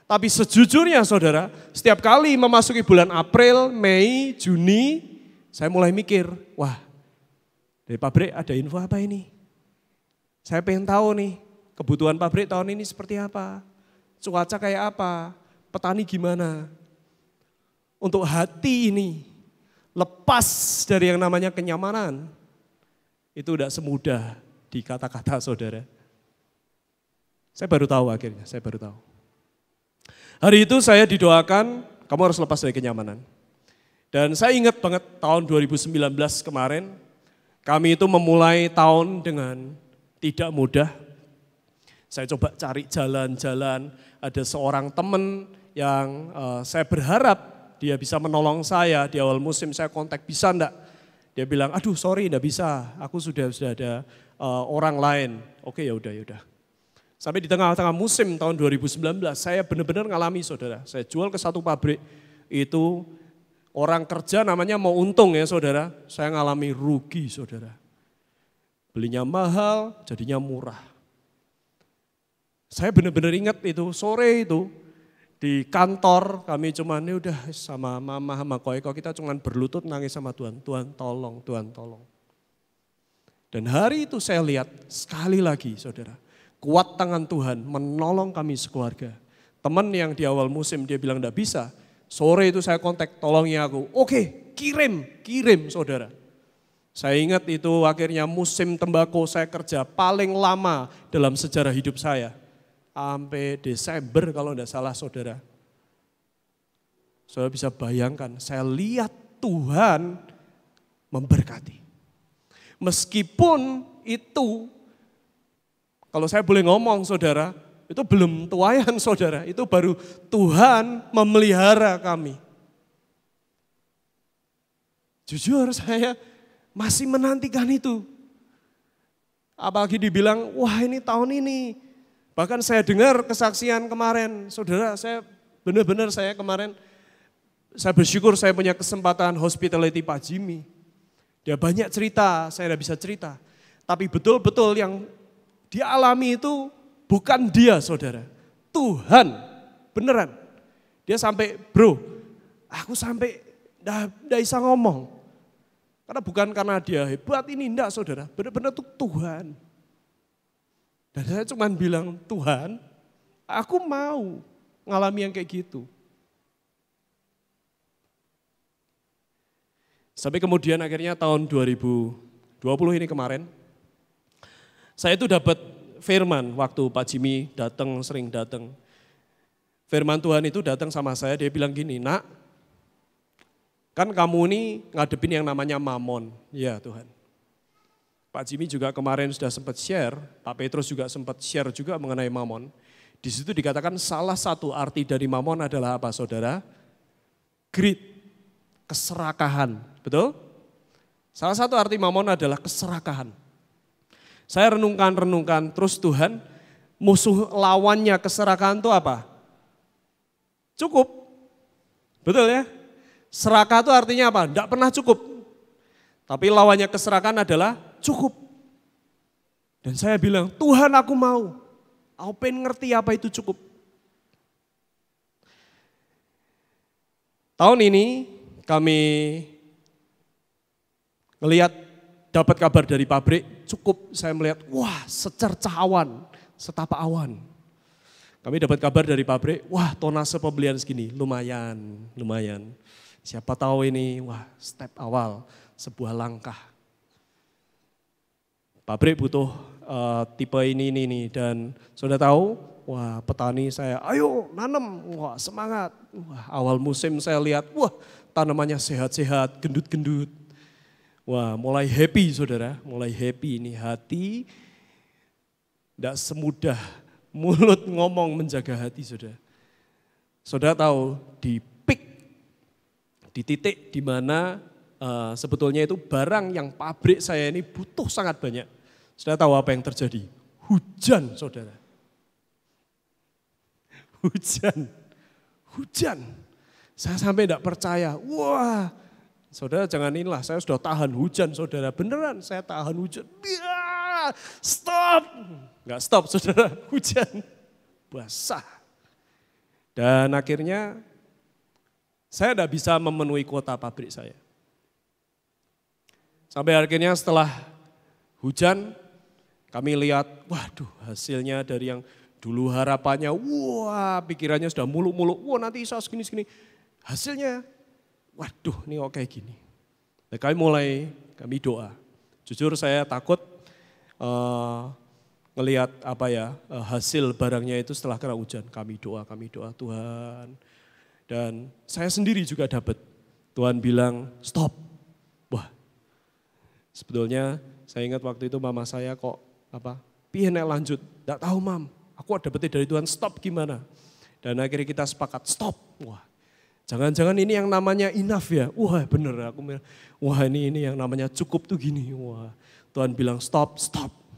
Tapi sejujurnya saudara, setiap kali memasuki bulan April, Mei, Juni, saya mulai mikir, wah dari pabrik ada info apa ini? Saya pengen tahu nih, kebutuhan pabrik tahun ini seperti apa? Cuaca kayak apa? Petani gimana? Untuk hati ini, lepas dari yang namanya kenyamanan, itu tidak semudah di kata-kata saudara. Saya baru tahu akhirnya, saya baru tahu. Hari itu saya didoakan, kamu harus lepas dari kenyamanan. Dan saya ingat banget tahun 2019 kemarin, kami itu memulai tahun dengan tidak mudah. Saya coba cari jalan-jalan, ada seorang teman yang saya berharap dia bisa menolong saya di awal musim, saya kontak bisa enggak? Dia bilang, aduh sorry enggak bisa, aku sudah ada orang lain. Oke ya udah. Sampai di tengah-tengah musim tahun 2019, saya benar-benar ngalami saudara. Saya jual ke satu pabrik, itu orang kerja namanya mau untung ya saudara. Saya ngalami rugi saudara. Belinya mahal, jadinya murah. Saya benar-benar ingat itu, sore itu. Di kantor kami cuman ini udah sama mama sama Koeko kita cuman berlutut nangis sama Tuhan. Tuhan tolong, Tuhan tolong. Dan hari itu saya lihat sekali lagi saudara. Kuat tangan Tuhan menolong kami sekeluarga. Teman yang di awal musim dia bilang enggak bisa. Sore itu saya kontak tolongnya aku. Oke, kirim saudara. Saya ingat itu akhirnya musim tembakau saya kerja paling lama dalam sejarah hidup saya. Sampai Desember kalau tidak salah saudara. Saudara bisa bayangkan, saya lihat Tuhan memberkati. Meskipun itu, kalau saya boleh ngomong saudara, Itu belum tuayan saudara, itu baru Tuhan memelihara kami. Jujur saya masih menantikan itu. Apalagi dibilang, wah ini tahun ini. Bahkan saya dengar kesaksian kemarin, saudara saya benar-benar saya kemarin, saya bersyukur saya punya kesempatan hospitality Pak Jimmy. Dia banyak cerita, saya tidak bisa cerita. Tapi betul-betul yang dia alami itu bukan dia saudara, Tuhan, beneran. Dia sampai, bro, aku sampai tidak bisa ngomong. Karena bukan karena dia hebat ini, enggak saudara, benar-benar itu Tuhan. Dan saya cuma bilang, Tuhan, aku mau ngalami yang kayak gitu. Sampai kemudian akhirnya tahun 2020 ini kemarin, saya itu dapat firman waktu Pak Jimmy datang, sering datang. Firman Tuhan itu datang sama saya, dia bilang gini, nak, kan kamu ini ngadepin yang namanya mamon. Ya Tuhan. Pak Jimmy juga kemarin sudah sempat share, Pak Petrus juga sempat share juga mengenai mamon. Di situ dikatakan salah satu arti dari mamon adalah apa saudara? Greed, keserakahan. Betul? Salah satu arti mamon adalah keserakahan. Saya renungkan, terus Tuhan, musuh lawannya keserakahan itu apa? Cukup. Betul ya? Serakah itu artinya apa? Tidak pernah cukup. Tapi lawannya keserakahan adalah cukup. Dan saya bilang, Tuhan aku mau. Aku pengen ngerti apa itu cukup. Tahun ini kami ngelihat dapat kabar dari pabrik, cukup saya melihat, wah secercah awan, setapak awan. Kami dapat kabar dari pabrik, wah tonase pembelian segini, lumayan. Siapa tahu ini, wah step awal, sebuah langkah. Pabrik butuh tipe ini, dan sudah tahu, wah petani saya, ayo nanam, wah semangat. Wah awal musim saya lihat, wah tanamannya sehat-sehat, gendut-gendut. Wah mulai happy saudara, mulai happy ini hati. Tidak semudah mulut ngomong menjaga hati saudara. Saudara tahu di titik di mana sebetulnya itu barang yang pabrik saya ini butuh sangat banyak. Saudara tahu apa yang terjadi? Hujan saudara. Hujan. Saya sampai tidak percaya. Wah saudara jangan inilah, saya sudah tahan hujan saudara. Beneran saya tahan hujan. Stop. Enggak stop saudara, hujan. Basah. Dan akhirnya saya tidak bisa memenuhi kuota pabrik saya. Sampai akhirnya setelah hujan, kami lihat, waduh hasilnya dari yang dulu harapannya, wah pikirannya sudah muluk-muluk, wah nanti bisa segini-segini. Hasilnya, waduh ini kok kayak gini. Nah, kami doa. Jujur saya takut ngelihat hasil barangnya itu setelah kena hujan. Kami doa Tuhan. Dan saya sendiri juga dapat. Tuhan bilang stop. Wah sebetulnya saya ingat waktu itu mama saya kok piye nek lanjut. Tidak tahu mam, aku dapetnya dari Tuhan stop gimana. Dan akhirnya kita sepakat stop. Wah jangan-jangan ini yang namanya enough ya. Wah bener aku bilang, wah ini yang namanya cukup tuh gini. Wah Tuhan bilang stop.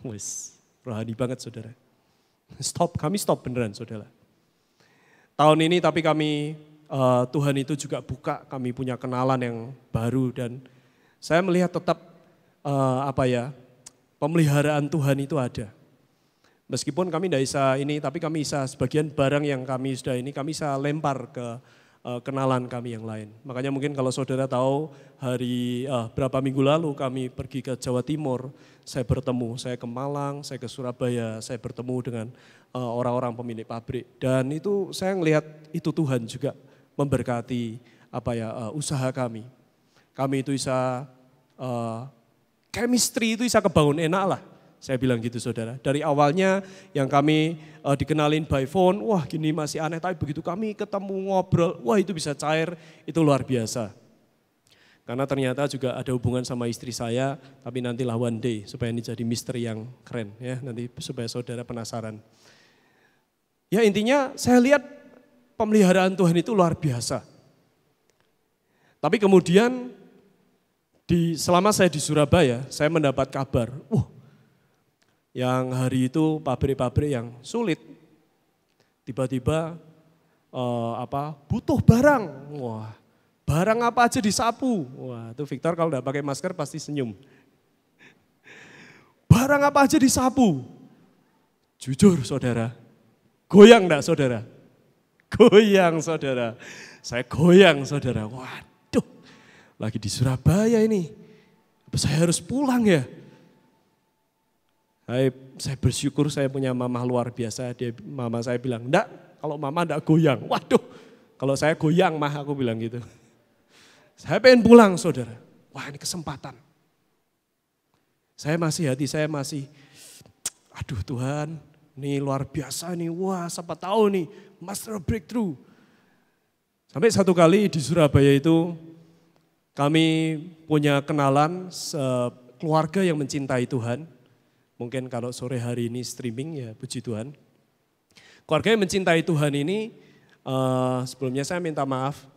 Wes rohani banget saudara. Stop, kami stop beneran saudara. Tahun ini tapi kami Tuhan itu juga buka, kami punya kenalan yang baru dan saya melihat tetap pemeliharaan Tuhan itu ada. Meskipun kami tidak bisa ini, tapi kami bisa sebagian barang yang kami sudah ini, kami bisa lempar ke kenalan kami yang lain. Makanya mungkin kalau saudara tahu berapa minggu lalu kami pergi ke Jawa Timur, saya ke Malang, saya ke Surabaya, saya bertemu dengan orang-orang pemilik pabrik. Dan itu saya melihat itu Tuhan juga memberkati usaha kami. Kami itu bisa chemistry itu bisa kebangun enak lah. Saya bilang gitu saudara. Dari awalnya yang kami dikenalin by phone, wah gini masih aneh. Tapi begitu kami ketemu ngobrol, wah itu bisa cair, itu luar biasa. Karena ternyata juga ada hubungan sama istri saya, tapi nantilah one day supaya ini jadi misteri yang keren ya. Nanti supaya saudara penasaran. Ya intinya saya lihat pemeliharaan Tuhan itu luar biasa. Tapi kemudian selama saya di Surabaya, saya mendapat kabar, yang hari itu pabrik-pabrik yang sulit, tiba-tiba butuh barang. Wah, barang apa aja disapu. Wah, itu Victor kalau enggak pakai masker pasti senyum. Barang apa aja disapu. Jujur saudara, goyang enggak saudara? Goyang saudara. Saya goyang saudara. Waduh, lagi di Surabaya ini. Apa saya harus pulang ya? Saya bersyukur saya punya mama luar biasa. Mama saya bilang, enggak, kalau mama enggak goyang. Waduh, kalau saya goyang mah aku bilang gitu. Saya pengen pulang saudara. Wah ini kesempatan. Hati saya masih, aduh Tuhan, ini luar biasa nih. Wah siapa tahu nih, master breakthrough. Sampai satu kali di Surabaya itu kami punya kenalan keluarga yang mencintai Tuhan. Mungkin kalau sore hari ini streaming ya puji Tuhan. Keluarga yang mencintai Tuhan ini sebelumnya saya minta maaf.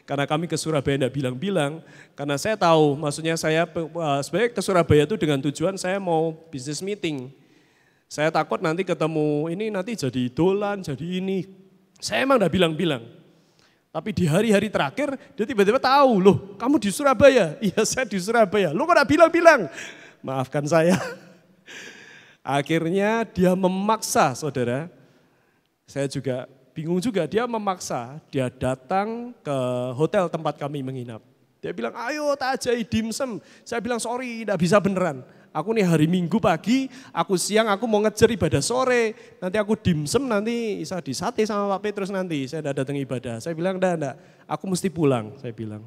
Karena kami ke Surabaya tidak bilang-bilang. Karena saya tahu maksudnya saya sebenarnya ke Surabaya itu dengan tujuan saya mau business meeting. Saya takut nanti ketemu ini nanti jadi idolan, jadi ini. Saya emang tidak bilang-bilang. Tapi di hari-hari terakhir dia tiba-tiba tahu, loh kamu di Surabaya? Iya saya di Surabaya. Loh kok tidak bilang-bilang? Maafkan saya. Akhirnya dia memaksa saudara. Saya juga bingung juga, dia memaksa, dia datang ke hotel tempat kami menginap. Dia bilang, ayo tak ajai dimsum. Saya bilang, sorry, tidak bisa beneran. Aku nih hari Minggu pagi, aku siang, aku mau ngejar ibadah sore. Nanti aku dimsum, nanti bisa disate sama Pak Petrus nanti. Saya tidak datang ibadah. Saya bilang, enggak, aku mesti pulang. Saya bilang,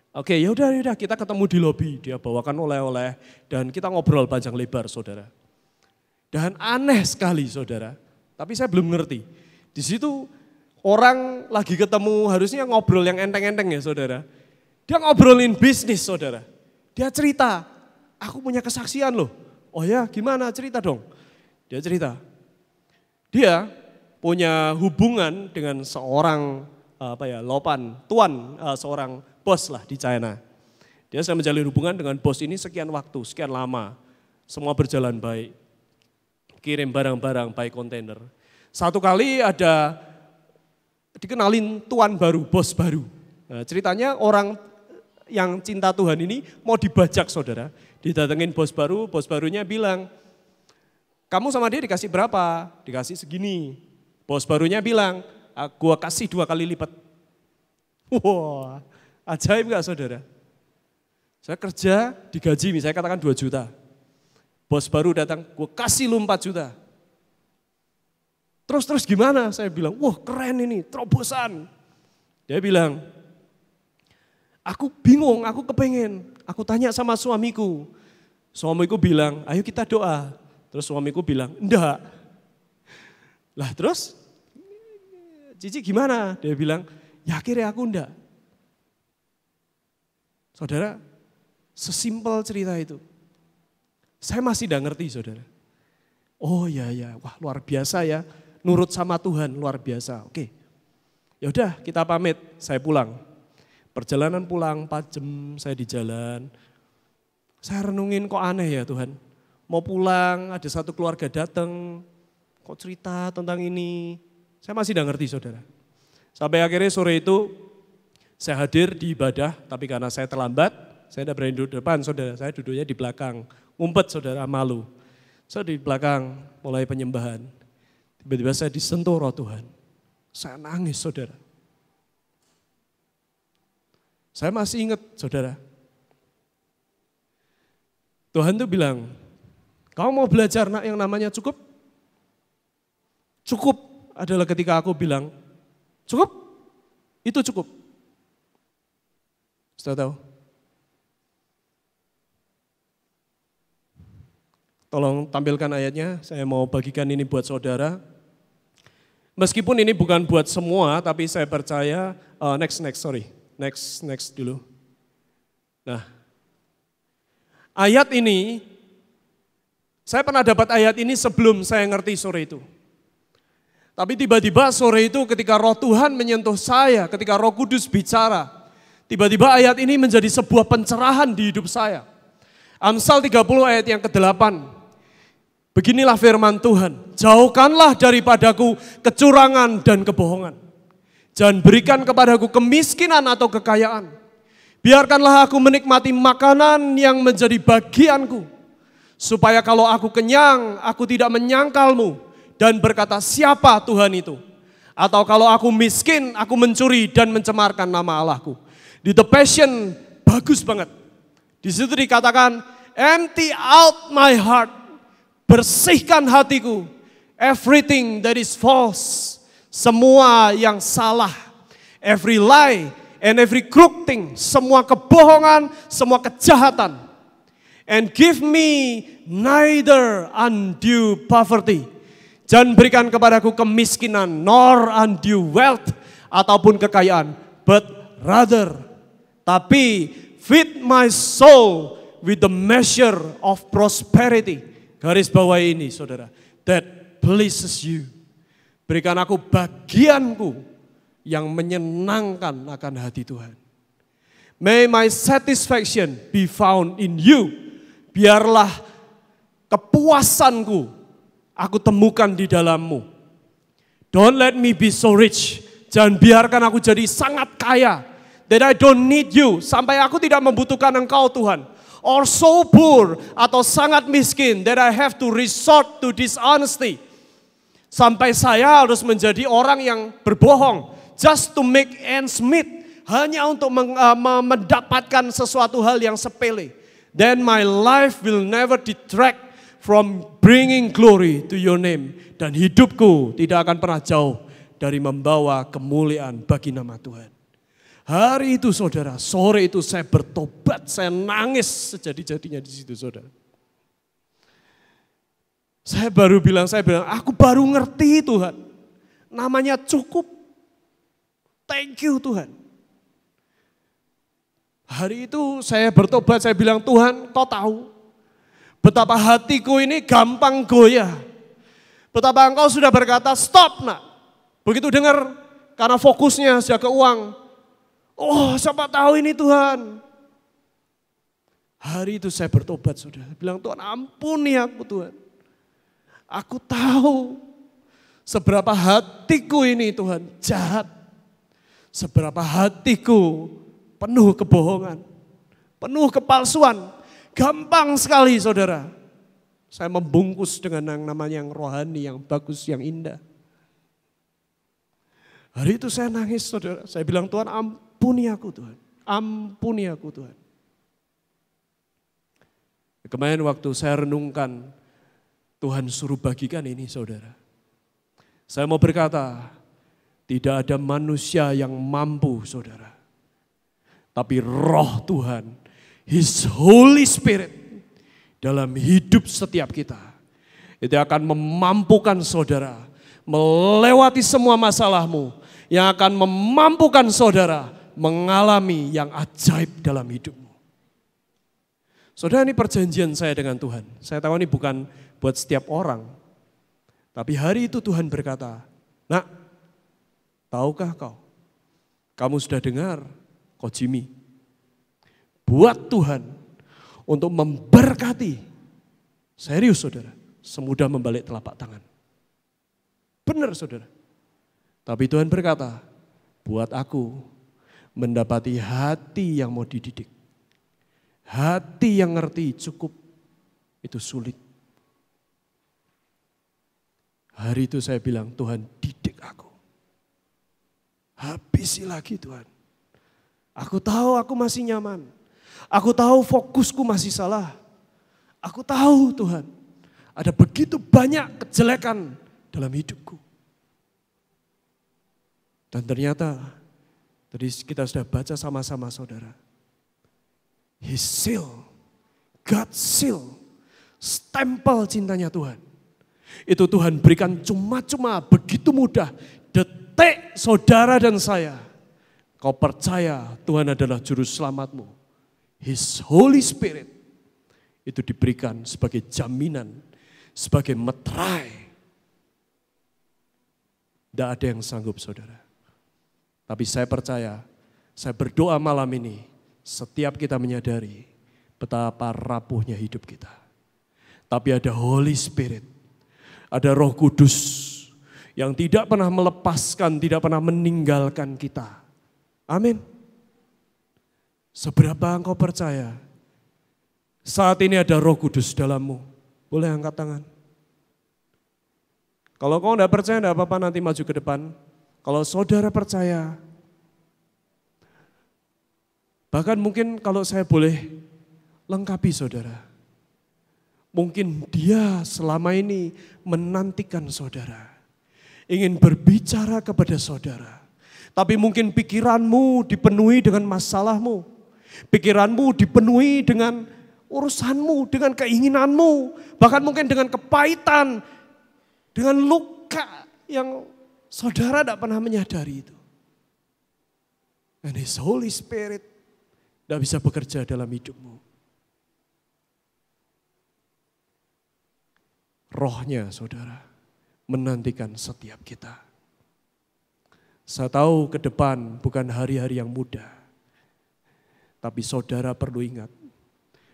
oke, yaudah, kita ketemu di lobi. Dia bawakan oleh-oleh dan kita ngobrol panjang lebar, saudara. Dan aneh sekali, saudara. Tapi saya belum ngerti. Di situ orang lagi ketemu harusnya ngobrol yang enteng-enteng ya saudara. Dia ngobrolin bisnis saudara. Dia cerita, aku punya kesaksian loh. Oh ya gimana cerita dong. Dia cerita, dia punya hubungan dengan seorang tuan, seorang bos lah di China. Dia sudah menjalin hubungan dengan bos ini sekian waktu, sekian lama. Semua berjalan baik. Kirim barang-barang by kontainer. Satu kali ada dikenalin tuan baru, bos baru. Nah, ceritanya orang yang cinta Tuhan ini mau dibajak saudara. Didatengin bos barunya bilang, kamu sama dia dikasih berapa? Dikasih segini. Bos barunya bilang, gua kasih 2 kali lipat. Wah, ajaib gak saudara? Saya kerja digaji misalnya katakan 2 juta. Bos baru datang, gua kasih lu 4 juta. Terus gimana? Saya bilang, wah keren ini, terobosan. Dia bilang, aku bingung, aku kepengen. Aku tanya sama suamiku. Suamiku bilang, ayo kita doa. Terus suamiku bilang, enggak. Lah terus, Cici gimana? Dia bilang, ya akhirnya aku enggak. Saudara, sesimpel cerita itu. Saya masih enggak ngerti saudara. Oh ya, wah luar biasa ya. Nurut sama Tuhan luar biasa. Oke. Ya udah kita pamit, saya pulang. Perjalanan pulang 4 jam saya di jalan. Saya renungin kok aneh ya Tuhan. Mau pulang ada satu keluarga datang. Kok cerita tentang ini. Saya masih tidak ngerti saudara. Sampai akhirnya sore itu saya hadir di ibadah. Tapi karena saya terlambat, saya tidak berani duduk depan saudara. Saya duduknya di belakang. Ngumpet saudara, malu. Saya di belakang mulai penyembahan. Tiba-tiba saya disentuh roh Tuhan. Saya nangis saudara. Saya masih ingat saudara. Tuhan tuh bilang, kamu mau belajar nak yang namanya cukup? Cukup adalah ketika aku bilang, cukup? Itu cukup. Sudah tahu? Tolong tampilkan ayatnya, saya mau bagikan ini buat saudara. Meskipun ini bukan buat semua, tapi saya percaya, next dulu. Nah, ayat ini, saya pernah dapat ayat ini sebelum saya ngerti sore itu. Tapi tiba-tiba sore itu ketika roh Tuhan menyentuh saya, ketika Roh Kudus bicara, tiba-tiba ayat ini menjadi sebuah pencerahan di hidup saya. Amsal 30 ayat yang ke-8. Beginilah firman Tuhan, jauhkanlah daripadaku kecurangan dan kebohongan. Jangan berikan kepadaku kemiskinan atau kekayaan. Biarkanlah aku menikmati makanan yang menjadi bagianku. Supaya kalau aku kenyang, aku tidak menyangkalmu dan berkata siapa Tuhan itu. Atau kalau aku miskin, aku mencuri dan mencemarkan nama Allahku. Di The Passion bagus banget. Di situ dikatakan, empty out my heart. Bersihkan hatiku. Everything that is false. Semua yang salah. Every lie and every crooked thing. Semua kebohongan, semua kejahatan. And give me neither undue poverty. Jangan berikan kepadaku kemiskinan, nor undue wealth, ataupun kekayaan. But rather, tapi feed my soul with the measure of prosperity. Garis bawah ini saudara. That pleases you. Berikan aku bagianku yang menyenangkan akan hati Tuhan. May my satisfaction be found in you. Biarlah kepuasanku aku temukan di dalammu. Don't let me be so rich. Jangan biarkan aku jadi sangat kaya. That I don't need you. Sampai aku tidak membutuhkan engkau Tuhan. Or so poor atau sangat miskin that I have to resort to dishonesty. Sampai saya harus menjadi orang yang berbohong. Just to make ends meet. Hanya untuk mendapatkan sesuatu hal yang sepele. Then my life will never detract from bringing glory to your name. Dan hidupku tidak akan pernah jauh dari membawa kemuliaan bagi nama Tuhan. Hari itu saudara, sore itu saya bertobat, saya nangis sejadi-jadinya di situ saudara. Saya bilang, aku baru ngerti Tuhan. Namanya cukup. Thank you Tuhan. Hari itu saya bertobat, saya bilang Tuhan kau tahu betapa hatiku ini gampang goyah. Betapa engkau sudah berkata stop nak. Begitu dengar karena fokusnya sudah ke uang. Oh siapa tahu ini Tuhan. Hari itu saya bertobat sudah. Bilang Tuhan ampuni aku Tuhan. Aku tahu seberapa hatiku ini Tuhan jahat. Seberapa hatiku penuh kebohongan, penuh kepalsuan. Gampang sekali saudara. Saya membungkus dengan yang namanya yang rohani, yang bagus, yang indah. Hari itu saya nangis saudara. Saya bilang Tuhan ampuni aku Tuhan. Ampuni aku Tuhan. Kemarin waktu saya renungkan, Tuhan suruh bagikan ini saudara. Saya mau berkata, tidak ada manusia yang mampu saudara. Tapi roh Tuhan, His Holy Spirit dalam hidup setiap kita. Itu akan memampukan saudara melewati semua masalahmu. Yang akan memampukan saudara mengalami yang ajaib dalam hidupmu. Saudara ini perjanjian saya dengan Tuhan. Saya tahu ini bukan buat setiap orang. Tapi hari itu Tuhan berkata, nak, tahukah kau? Kamu sudah dengar Coach Jimmy, buat Tuhan untuk memberkati, serius saudara, semudah membalik telapak tangan. Benar saudara. Tapi Tuhan berkata, buat aku mendapati hati yang mau dididik. Hati yang ngerti cukup, itu sulit. Hari itu saya bilang, Tuhan didik aku. Habisi lagi Tuhan. Aku tahu aku masih nyaman. Aku tahu fokusku masih salah. Aku tahu Tuhan, ada begitu banyak kejelekan dalam hidupku. Dan ternyata, tadi kita sudah baca sama-sama saudara. His seal, God's seal, stempel cintanya Tuhan. Itu Tuhan berikan cuma-cuma begitu mudah. Detik saudara dan saya. Kau percaya Tuhan adalah juru selamatmu. His Holy Spirit itu diberikan sebagai jaminan, sebagai meterai. Tidak ada yang sanggup saudara. Tapi saya percaya, saya berdoa malam ini, setiap kita menyadari betapa rapuhnya hidup kita. Tapi ada Holy Spirit, ada Roh Kudus yang tidak pernah melepaskan, tidak pernah meninggalkan kita. Amin. Seberapa engkau percaya, saat ini ada Roh Kudus dalammu. Boleh angkat tangan. Kalau kau tidak percaya, tidak apa-apa, nanti maju ke depan. Kalau saudara percaya, bahkan mungkin kalau saya boleh lengkapi saudara. Mungkin dia selama ini menantikan saudara. Ingin berbicara kepada saudara. Tapi mungkin pikiranmu dipenuhi dengan masalahmu. Pikiranmu dipenuhi dengan urusanmu, dengan keinginanmu. Bahkan mungkin dengan kepahitan, dengan luka yang saudara tidak pernah menyadari itu. And His Holy Spirit tidak bisa bekerja dalam hidupmu. Rohnya saudara menantikan setiap kita. Saya tahu ke depan bukan hari-hari yang mudah. Tapi saudara perlu ingat,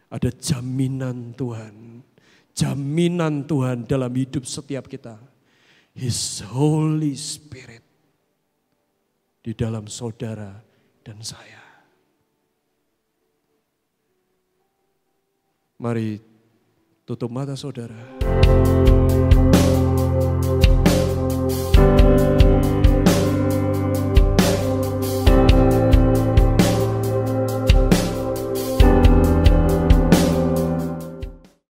ada jaminan Tuhan. Jaminan Tuhan dalam hidup setiap kita. His Holy Spirit di dalam saudara dan saya. Mari tutup mata saudara.